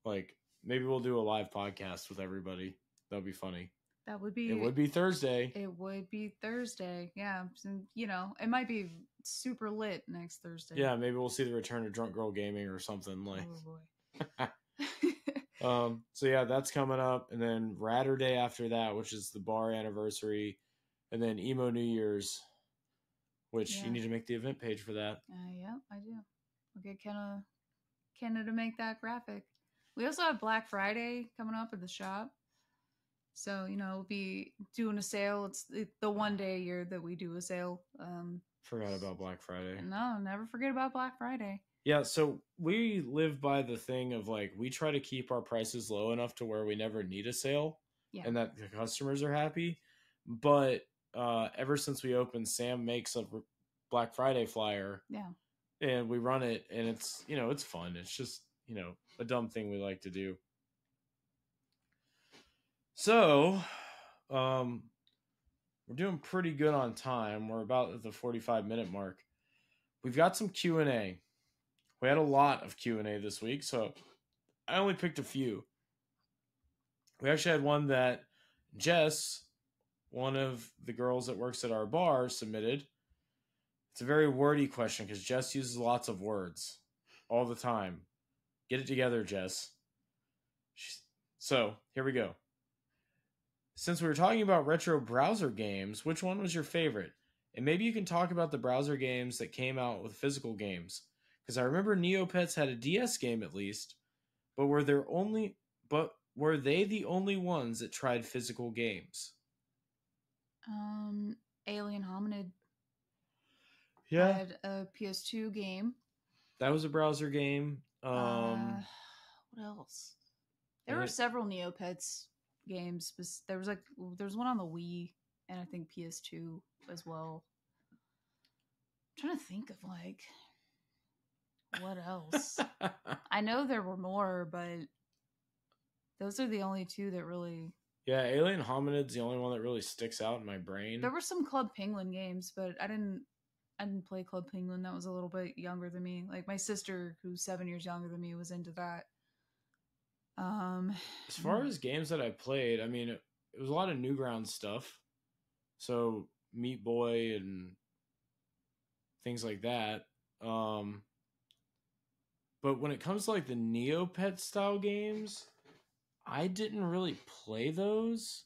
Like, maybe we'll do a live podcast with everybody. That'd be funny. That would be. It would be Thursday. It would be Thursday. Yeah. So, it might be super lit next Thursday. Yeah, maybe we'll see the return of Drunk Girl Gaming or something like. Oh boy. So yeah, that's coming up, and then Radder Day after that, which is the bar anniversary, and then Emo New Year's, which you need to make the event page for that. Yeah, I do. I'll get Kenna to make that graphic. We also have Black Friday coming up at the shop. So, we'll be doing a sale. It's the one day a year that we do a sale. Forgot about Black Friday. No, never forget about Black Friday. Yeah, so we live by the thing of, like, we try to keep our prices low enough to where we never need a sale and that the customers are happy. But ever since we opened, Sam makes a Black Friday flyer. Yeah. And we run it, and it's, it's fun. It's just, a dumb thing we like to do. So, we're doing pretty good on time. We're about at the 45-minute mark. We've got some Q&A. We had a lot of Q&A this week, so I only picked a few. We actually had one that Jess, one of the girls that works at our bar, submitted. It's a very wordy question because Jess uses lots of words all the time. Get it together, Jess. So, here we go. Since we were talking about retro browser games, which one was your favorite? And maybe you can talk about the browser games that came out with physical games. Because I remember Neopets had a DS game at least, but were they the only ones that tried physical games? Alien Hominid Yeah, had a PS2 game. that was a browser game. What else? There were several Neopets games. There was one on the Wii and I think PS2 as well. I'm trying to think of like what else. I know there were more, but those are the only two that really. Yeah, Alien Hominid's the only one that really sticks out in my brain. There were some Club Penguin games, but I didn't play Club Penguin. That was a little bit younger than me. Like my sister, who's 7 years younger than me, was into that. As far as games that I played, I mean, it was a lot of Newgrounds stuff. So Meat Boy and things like that. But when it comes to like the Neopet style games, I didn't really play those.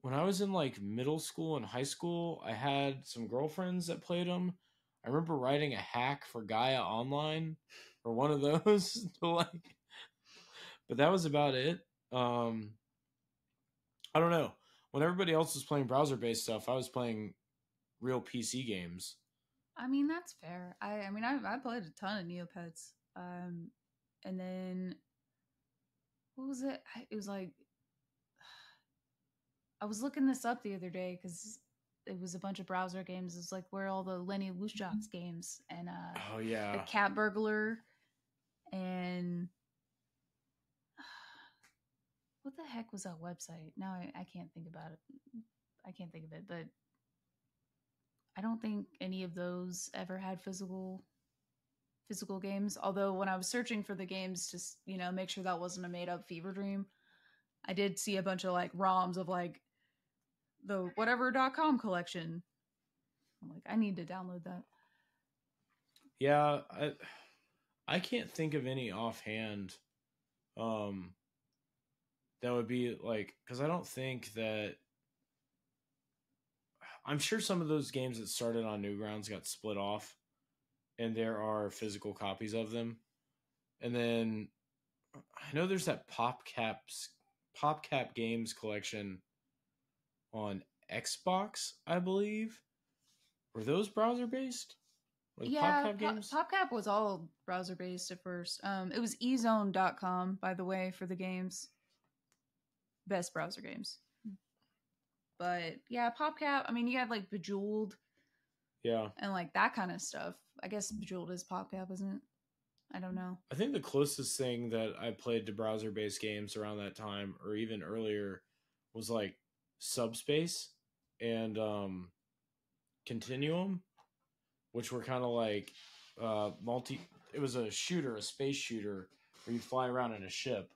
When I was in like middle school and high school, I had some girlfriends that played them. I remember writing a hack for Gaia Online or one of those to like, but that was about it. I don't know. When everybody else was playing browser based stuff, I was playing real PC games. I mean, that's fair. I mean, I played a ton of Neopets. And then what was it? It was like I was looking this up the other day because it was a bunch of browser games. It's like where all the Lenny Lushjaks games and Oh yeah, the Cat Burglar and what the heck was that website? Now I can't think about it. I can't think of it, but I don't think any of those ever had physical games. Although when I was searching for the games to make sure that wasn't a made up fever dream, I did see a bunch of like ROMs of like the whatever.com collection. I'm like, I need to download that. Yeah, I can't think of any offhand. That would be like, because I don't think that. I'm sure some of those games that started on Newgrounds got split off, and there are physical copies of them. And then I know there's that PopCap Games collection on Xbox, I believe. Were those browser based? Yeah, PopCap was all browser based at first. It was ezone.com, by the way, for the games. Best browser games. But yeah, PopCap, I mean, you have like Bejeweled. Yeah. And like that kind of stuff. I guess Bejeweled is PopCap, isn't it? I don't know. I think the closest thing that I played to browser based games around that time, or even earlier, was like Subspace and Continuum, which were kind of like it was a space shooter where you fly around in a ship.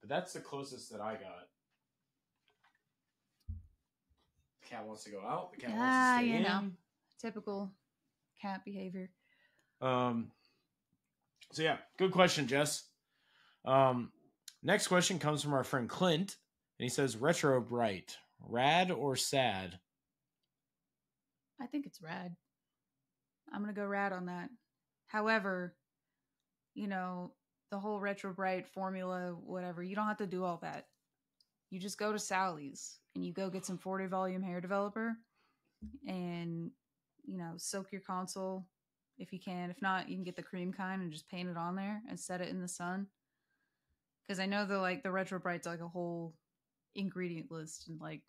But that's the closest that I got. The cat wants to go out. The cat wants to stay in. Typical cat behavior. So yeah, good question, Jess. Next question comes from our friend Clint, and he says, "Retro Bright, rad or sad?" I think it's rad. I'm gonna go rad on that. However, the whole Retro Bright formula, whatever, you don't have to do all that. You just go to Sally's and you go get some 40 volume hair developer and, soak your console if you can. If not, you can get the cream kind and just paint it on there and set it in the sun. Because I know the Retro Bright's like a whole ingredient list and like.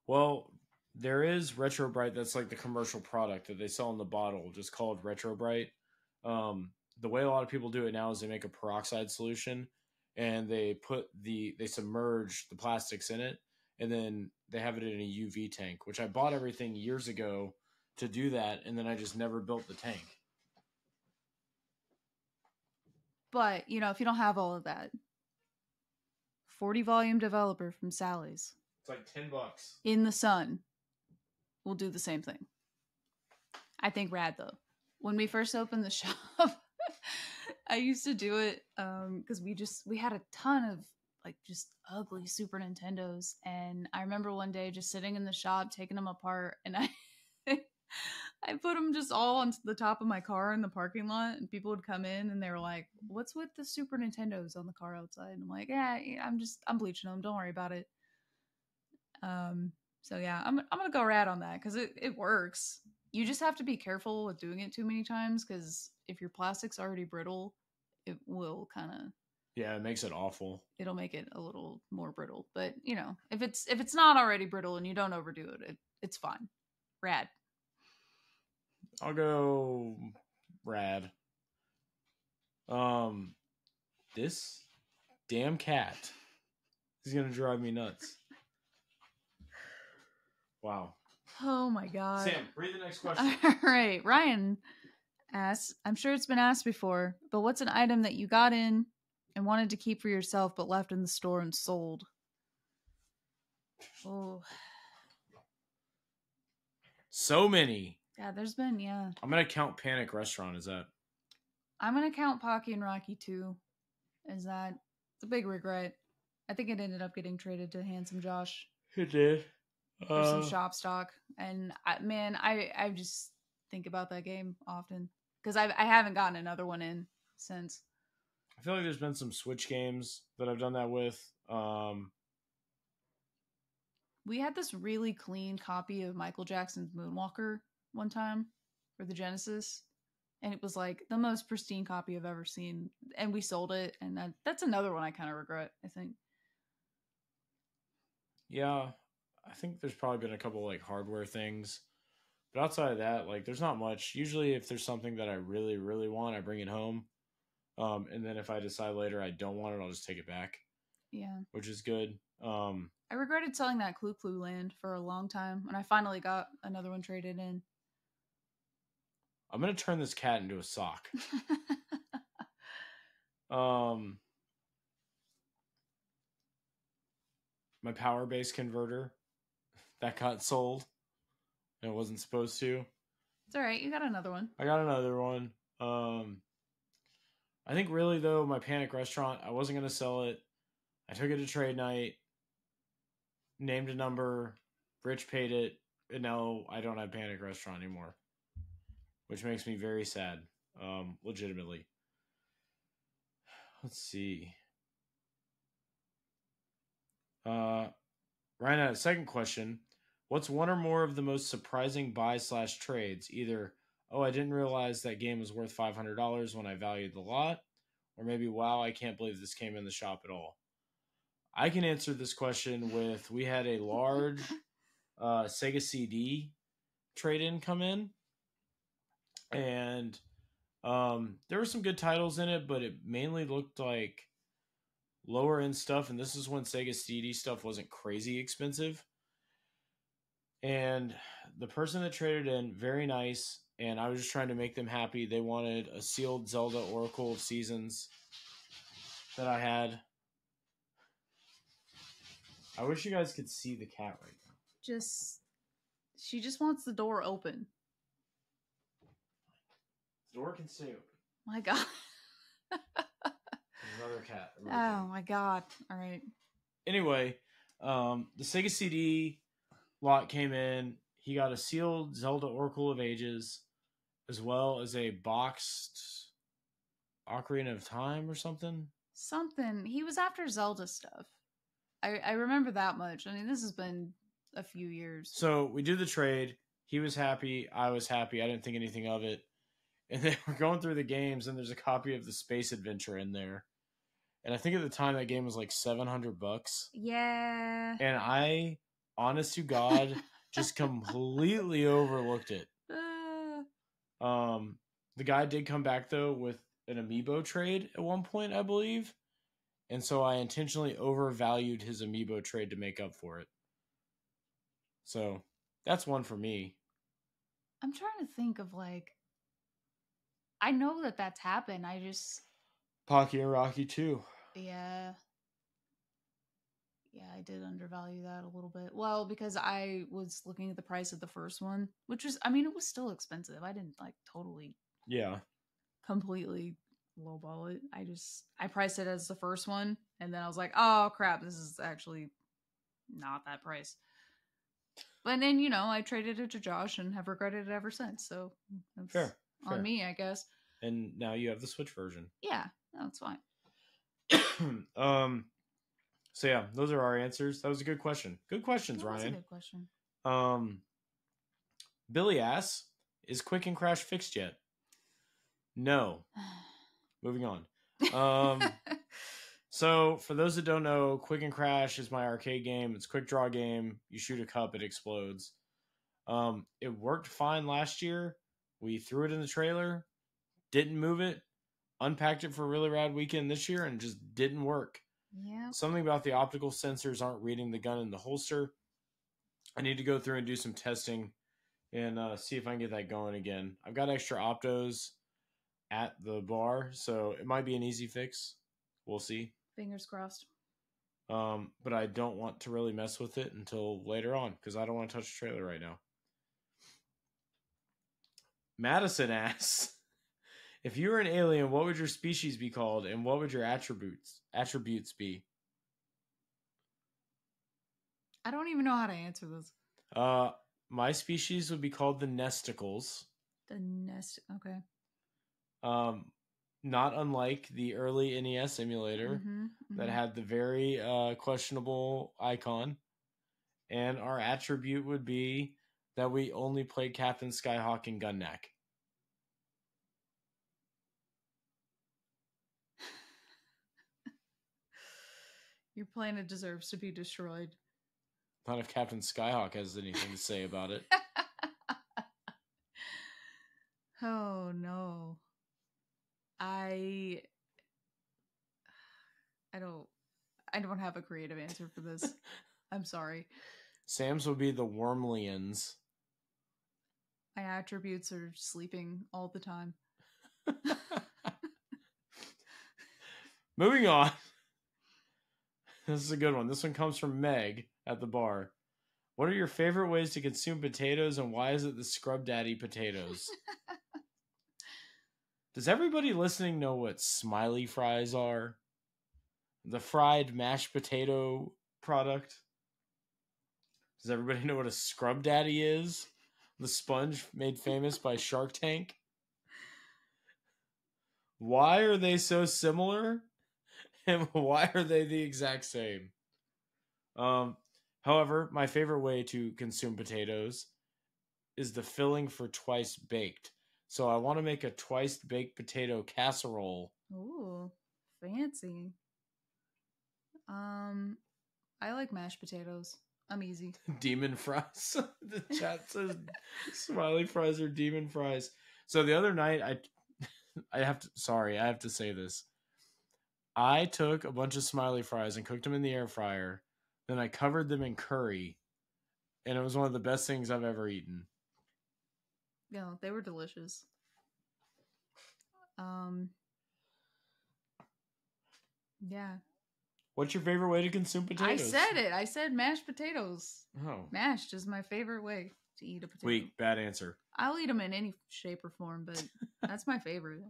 Well, there is Retro Bright that's like the commercial product that they sell in the bottle, just called Retro Bright. The way a lot of people do it now is they make a peroxide solution and they submerge the plastics in it, and then they have it in a UV tank, which I bought everything years ago to do that, and then I just never built the tank. But, if you don't have all of that, 40 volume developer from Sally's. It's like $10. In the sun will do the same thing. I think rad, though. When we first opened the shop, I used to do it because we had a ton of like just ugly Super Nintendos, and I remember one day just sitting in the shop taking them apart, and I put them just all on the top of my car in the parking lot, and people would come in and they were like, "What's with the Super Nintendos on the car outside?" And I'm like, "Yeah, I'm bleaching them. Don't worry about it." So yeah, I'm gonna go rad on that because it works. You just have to be careful with doing it too many times because if your plastic's already brittle, it will kind of Yeah, it makes it awful. it'll make it a little more brittle. But you know, if it's not already brittle and you don't overdo it, it's fine. Rad. I'll go rad. This damn cat is gonna drive me nuts. Wow. Oh my god. Sam, read the next question. All right, Ryan asks, I'm sure it's been asked before, but what's an item that you got in and wanted to keep for yourself but left in the store and sold? Oh. So many. Yeah, there's been, yeah. I'm gonna count Panic Restaurant. Is that? I'm gonna count Pocky and Rocky too. Is that it's a big regret? I think it ended up getting traded to Handsome Josh It did. for some shop stock, and I just think about that game often because I haven't gotten another one in since. I feel like there's been some Switch games that I've done that with. We had this really clean copy of Michael Jackson's Moonwalker one time for the Genesis, and it was like the most pristine copy I've ever seen. And we sold it, and that's another one I kind of regret, I think. Yeah, I think there's probably been a couple like hardware things, but outside of that, like there's not much. Usually, if there's something that I really, really want, I bring it home. And then if I decide later I don't want it, I'll just take it back. Yeah, which is good. I regretted selling that Clue Clue Land for a long time, and I finally got another one traded in. I'm gonna turn this cat into a sock. My power base converter that got sold and it wasn't supposed to. It's all right. You got another one. I got another one. I think really though, my Panic Restaurant, I wasn't gonna sell it. I took it to trade night, named a number, Rich paid it, and now I don't have Panic Restaurant anymore, which makes me very sad. Legitimately. Let's see. Ryan had a second question. What's one or more of the most surprising buy/trades? Either, oh, I didn't realize that game was worth $500 when I valued the lot, or maybe, wow, I can't believe this came in the shop at all. I can answer this question with, we had a large Sega CD trade-in come in, and there were some good titles in it, but it mainly looked like lower end stuff, and this is when Sega CD stuff wasn't crazy expensive. And the person that traded in, very nice, and I was just trying to make them happy. They wanted a sealed Zelda Oracle of Seasons that I had. I wish you guys could see the cat right now. She just wants the door open. The door can stay open. My God. There's another cat. Oh my God. All right. Anyway, the Sega CD lot came in. He got a sealed Zelda Oracle of Ages, as well as a boxed Ocarina of Time or something. Something. He was after Zelda stuff. I remember that much. I mean, this has been a few years. So we did the trade. He was happy. I was happy. I didn't think anything of it. And then we're going through the games, and there's a copy of the Space Adventure in there. And I think at the time that game was like $700. Yeah. And I, honest to God, just completely overlooked it. The guy did come back though with an amiibo trade at one point, I believe. And so I intentionally overvalued his amiibo trade to make up for it. So that's one for me. I'm trying to think of like, I know that that's happened. I just Pocky and Rocky too. Yeah, I did undervalue that a little bit. Well, because I was looking at the price of the first one, which was, I mean, it was still expensive. I didn't like totally, completely lowball it. I priced it as the first one, and then I was like, oh crap, this is actually not that price. But then, you know, I traded it to Josh and have regretted it ever since. So that's fair on me, I guess. And now you have the Switch version. Yeah, that's fine. So yeah, those are our answers. That was a good question. Good questions, Ryan. That was a good question. Um, Billy asks, is Quick and Crash fixed yet? No. Moving on. So for those that don't know, Quick and Crash is my arcade game. It's a quick draw game. You shoot a cup, it explodes. It worked fine last year. We threw it in the trailer, didn't move it, unpacked it for Really Rad Weekend this year, and just didn't work. Yeah. Something about the optical sensors aren't reading the gun in the holster. I need to go through and do some testing and see if I can get that going again. I've got extra optos at the bar, so it might be an easy fix. We'll see. Fingers crossed. But I don't want to really mess with it until later on because I don't want to touch the trailer right now. Madison asks, if you were an alien, what would your species be called, and what would your attributes be? I don't even know how to answer this. My species would be called the Nesticles. The nest. Okay. Not unlike the early NES emulator that had the very questionable icon. And our attribute would be that we only played Captain Skyhawk and Gunneck. Your planet deserves to be destroyed. Not if Captain Skyhawk has anything to say about it. Oh no. I don't have a creative answer for this. I'm sorry. Sam's would be the Wormlians. My attributes are sleeping all the time. Moving on. This is a good one. This one comes from Meg at the bar. What are your favorite ways to consume potatoes, and why is it the Scrub Daddy potatoes? Does everybody listening know what smiley fries are? The fried mashed potato product? Does everybody know what a Scrub Daddy is? The sponge made famous by Shark Tank? Why are they so similar? And why are they the exact same? However, my favorite way to consume potatoes is the filling for twice baked. So I want to make a twice baked potato casserole. Ooh, fancy. I like mashed potatoes. I'm easy. Demon fries. The chat says smiley fries are demon fries. So the other night I have to say this. I took a bunch of smiley fries and cooked them in the air fryer. Then I covered them in curry. And it was one of the best things I've ever eaten. Yeah, they were delicious. Yeah. What's your favorite way to consume potatoes? I said it. I said mashed potatoes. Oh. Mashed is my favorite way to eat a potato. Wait, bad answer. I'll eat them in any shape or form, but that's my favorite.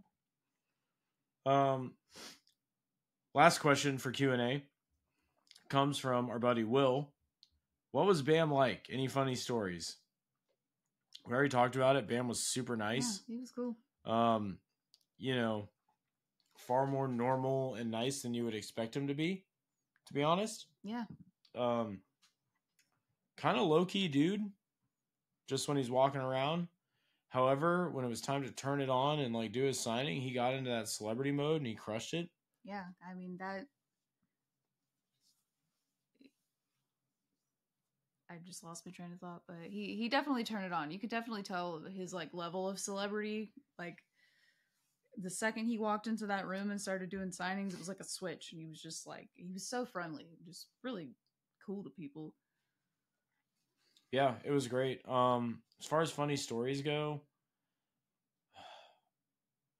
Last question for Q&A comes from our buddy Will. What was Bam like? Any funny stories? We already talked about it. Bam was super nice. Yeah, he was cool. Far more normal and nice than you would expect him to be honest. Yeah. Kind of low-key dude, just when he's walking around. However, when it was time to turn it on and like do his signing, he got into that celebrity mode and he crushed it. Yeah, I mean that. I just lost my train of thought, but he definitely turned it on. You could definitely tell his like level of celebrity. Like the second he walked into that room and started doing signings, it was like a switch, and he was just like, he was so friendly, just really cool to people. Yeah, it was great. As far as funny stories go,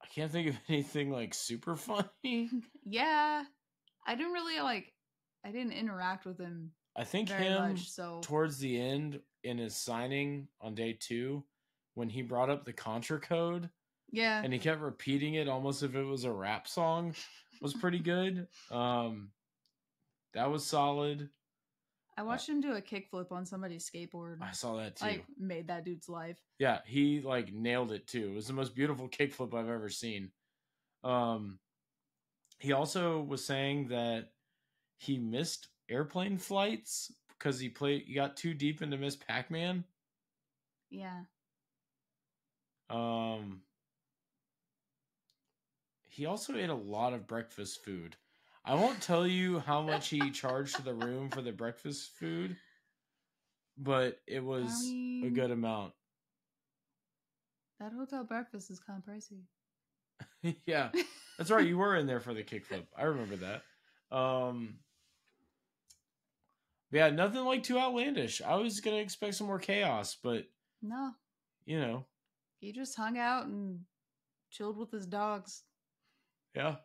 I can't think of anything like super funny. Yeah, I didn't interact with him. I think towards the end in his signing on day 2, when he brought up the Contra code, yeah, and he kept repeating it almost if it was a rap song, was pretty good. That was solid. I watched him do a kickflip on somebody's skateboard. I saw that too. Like, made that dude's life. Yeah, he like nailed it too. It was the most beautiful kickflip I've ever seen. He also was saying that he missed airplane flights because he got too deep into Miss Pac-Man. Yeah. He also ate a lot of breakfast food. I won't tell you how much he charged to the room for the breakfast food, but it was a good amount. That hotel breakfast is kind of pricey. Yeah, that's right. You were in there for the kickflip. I remember that. Yeah, nothing like too outlandish. I was gonna expect some more chaos, but no, he just hung out and chilled with his dogs. Yeah,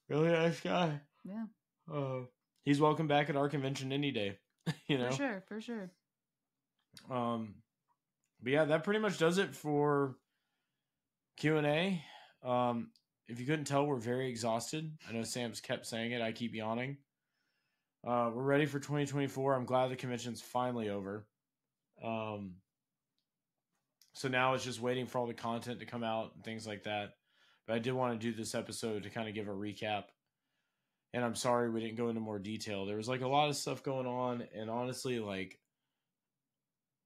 really nice guy. Yeah. He's welcome back at our convention any day. For sure. But yeah, that pretty much does it for Q&A. If you couldn't tell, we're very exhausted. I know Sam's kept saying it. I keep yawning. We're ready for 2024. I'm glad the convention's finally over. So now it's just waiting for all the content to come out and things like that. But I did want to do this episode to kind of give a recap. And I'm sorry we didn't go into more detail. There was like a lot of stuff going on. And honestly, like,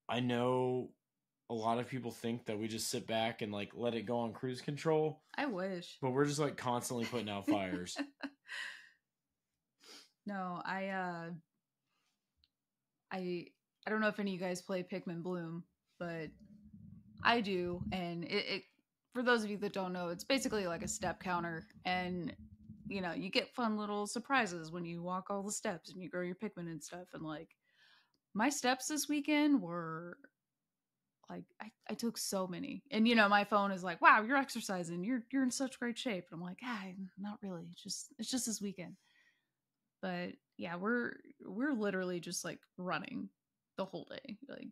I know a lot of people think that we just sit back and like let it go on cruise control. I wish. But we're just like constantly putting out fires. No, I don't know if any of you guys play Pikmin Bloom, but I do, and it for those of you that don't know, it's basically like a step counter, and you get fun little surprises when you walk all the steps and you grow your Pikmin and stuff. And like my steps this weekend were like I took so many, and my phone is like, wow, you're exercising, you're in such great shape, and I'm like, not really, it's just this weekend. But yeah, we're literally just like running the whole day, like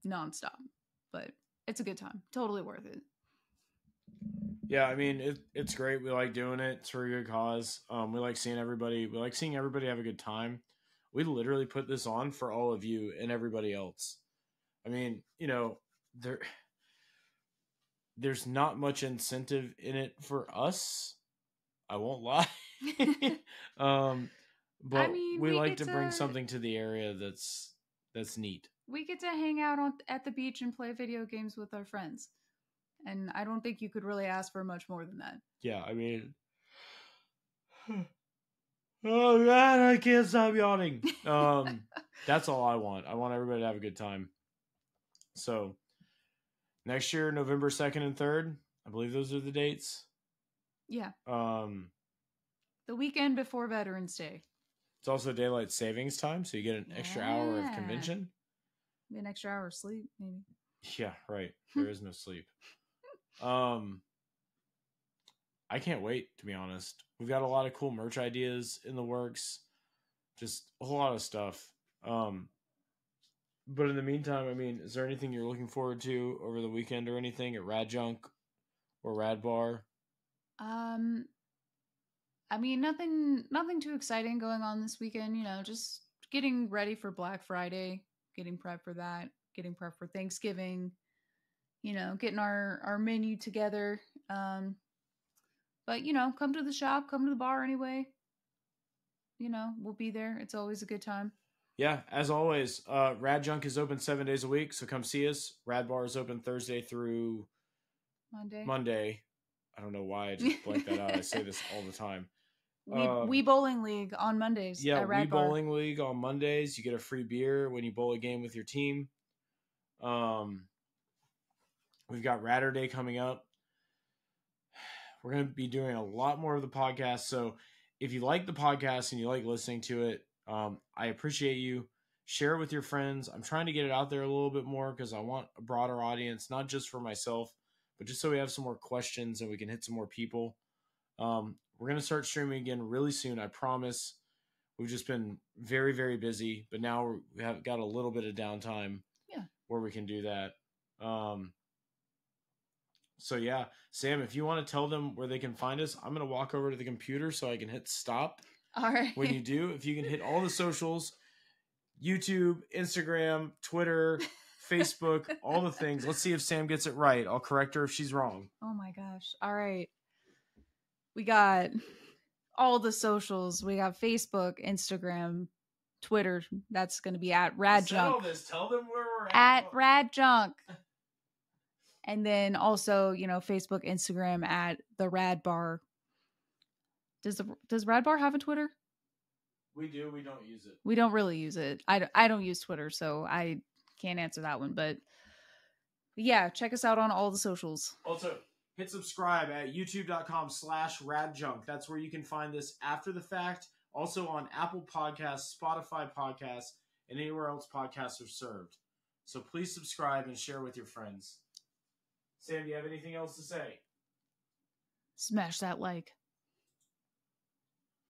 nonstop. But it's a good time, totally worth it. Yeah, I mean it's great. We like doing it. It's for a good cause. We like seeing everybody. We like seeing everybody have a good time. We literally put this on for all of you and everybody else. I mean, there's not much incentive in it for us. I won't lie. But I mean, we like to bring something to the area that's neat. We get to hang out at the beach and play video games with our friends. And I don't think you could really ask for much more than that. Yeah, I mean, oh God, I can't stop yawning. That's all I want. I want everybody to have a good time. So next year, November 2nd and 3rd, I believe those are the dates. Yeah. The weekend before Veterans Day. It's also daylight savings time, so you get an extra hour of convention. An extra hour of sleep, maybe. Yeah, right. There is no sleep. I can't wait, to be honest. We've got a lot of cool merch ideas in the works. Just a whole lot of stuff. But in the meantime, I mean, is there anything you're looking forward to over the weekend or anything at RadJunk or Rad Bar? I mean, nothing too exciting going on this weekend. Just getting ready for Black Friday, getting prepped for that, getting prepped for Thanksgiving. Getting our menu together. But come to the shop, come to the bar anyway. We'll be there. It's always a good time. Yeah, as always, RadJunk is open 7 days a week, so come see us. Rad Bar is open Thursday through Monday. I don't know why I just blanked that out. I say this all the time. We Bowling League on Mondays. Yeah, at Rad Bar. Bowling League on Mondays. You get a free beer when you bowl a game with your team. We've got Radder Day coming up. We're going to be doing a lot more of the podcast. So if you like the podcast and you like listening to it, I appreciate you. Share it with your friends. I'm trying to get it out there a little bit more because I want a broader audience, not just for myself, but just so we have some more questions and we can hit some more people. We're going to start streaming again really soon. I promise. We've just been very, very busy, but now we have got a little bit of downtime where we can do that. So yeah, Sam, if you want to tell them where they can find us, I'm going to walk over to the computer so I can hit stop. All right. When you do, if you can hit all the socials, YouTube, Instagram, Twitter, Facebook, all the things. Let's see if Sam gets it right. I'll correct her if she's wrong. Oh my gosh. All right. We got all the socials. We got Facebook, Instagram, Twitter, that's going to be at I said all RadJunk. this. Tell them where we're At RadJunk. And then also, Facebook, Instagram at the Rad Bar. Does Rad Bar have a Twitter? We do. We don't use it. We don't really use it. I don't use Twitter, so I can't answer that one. But yeah, check us out on all the socials. Also, hit subscribe at youtube.com/radjunk. That's where you can find this after the fact. Also on Apple Podcasts, Spotify Podcasts, and anywhere else podcasts are served. So please subscribe and share with your friends. Sam, do you have anything else to say? Smash that like.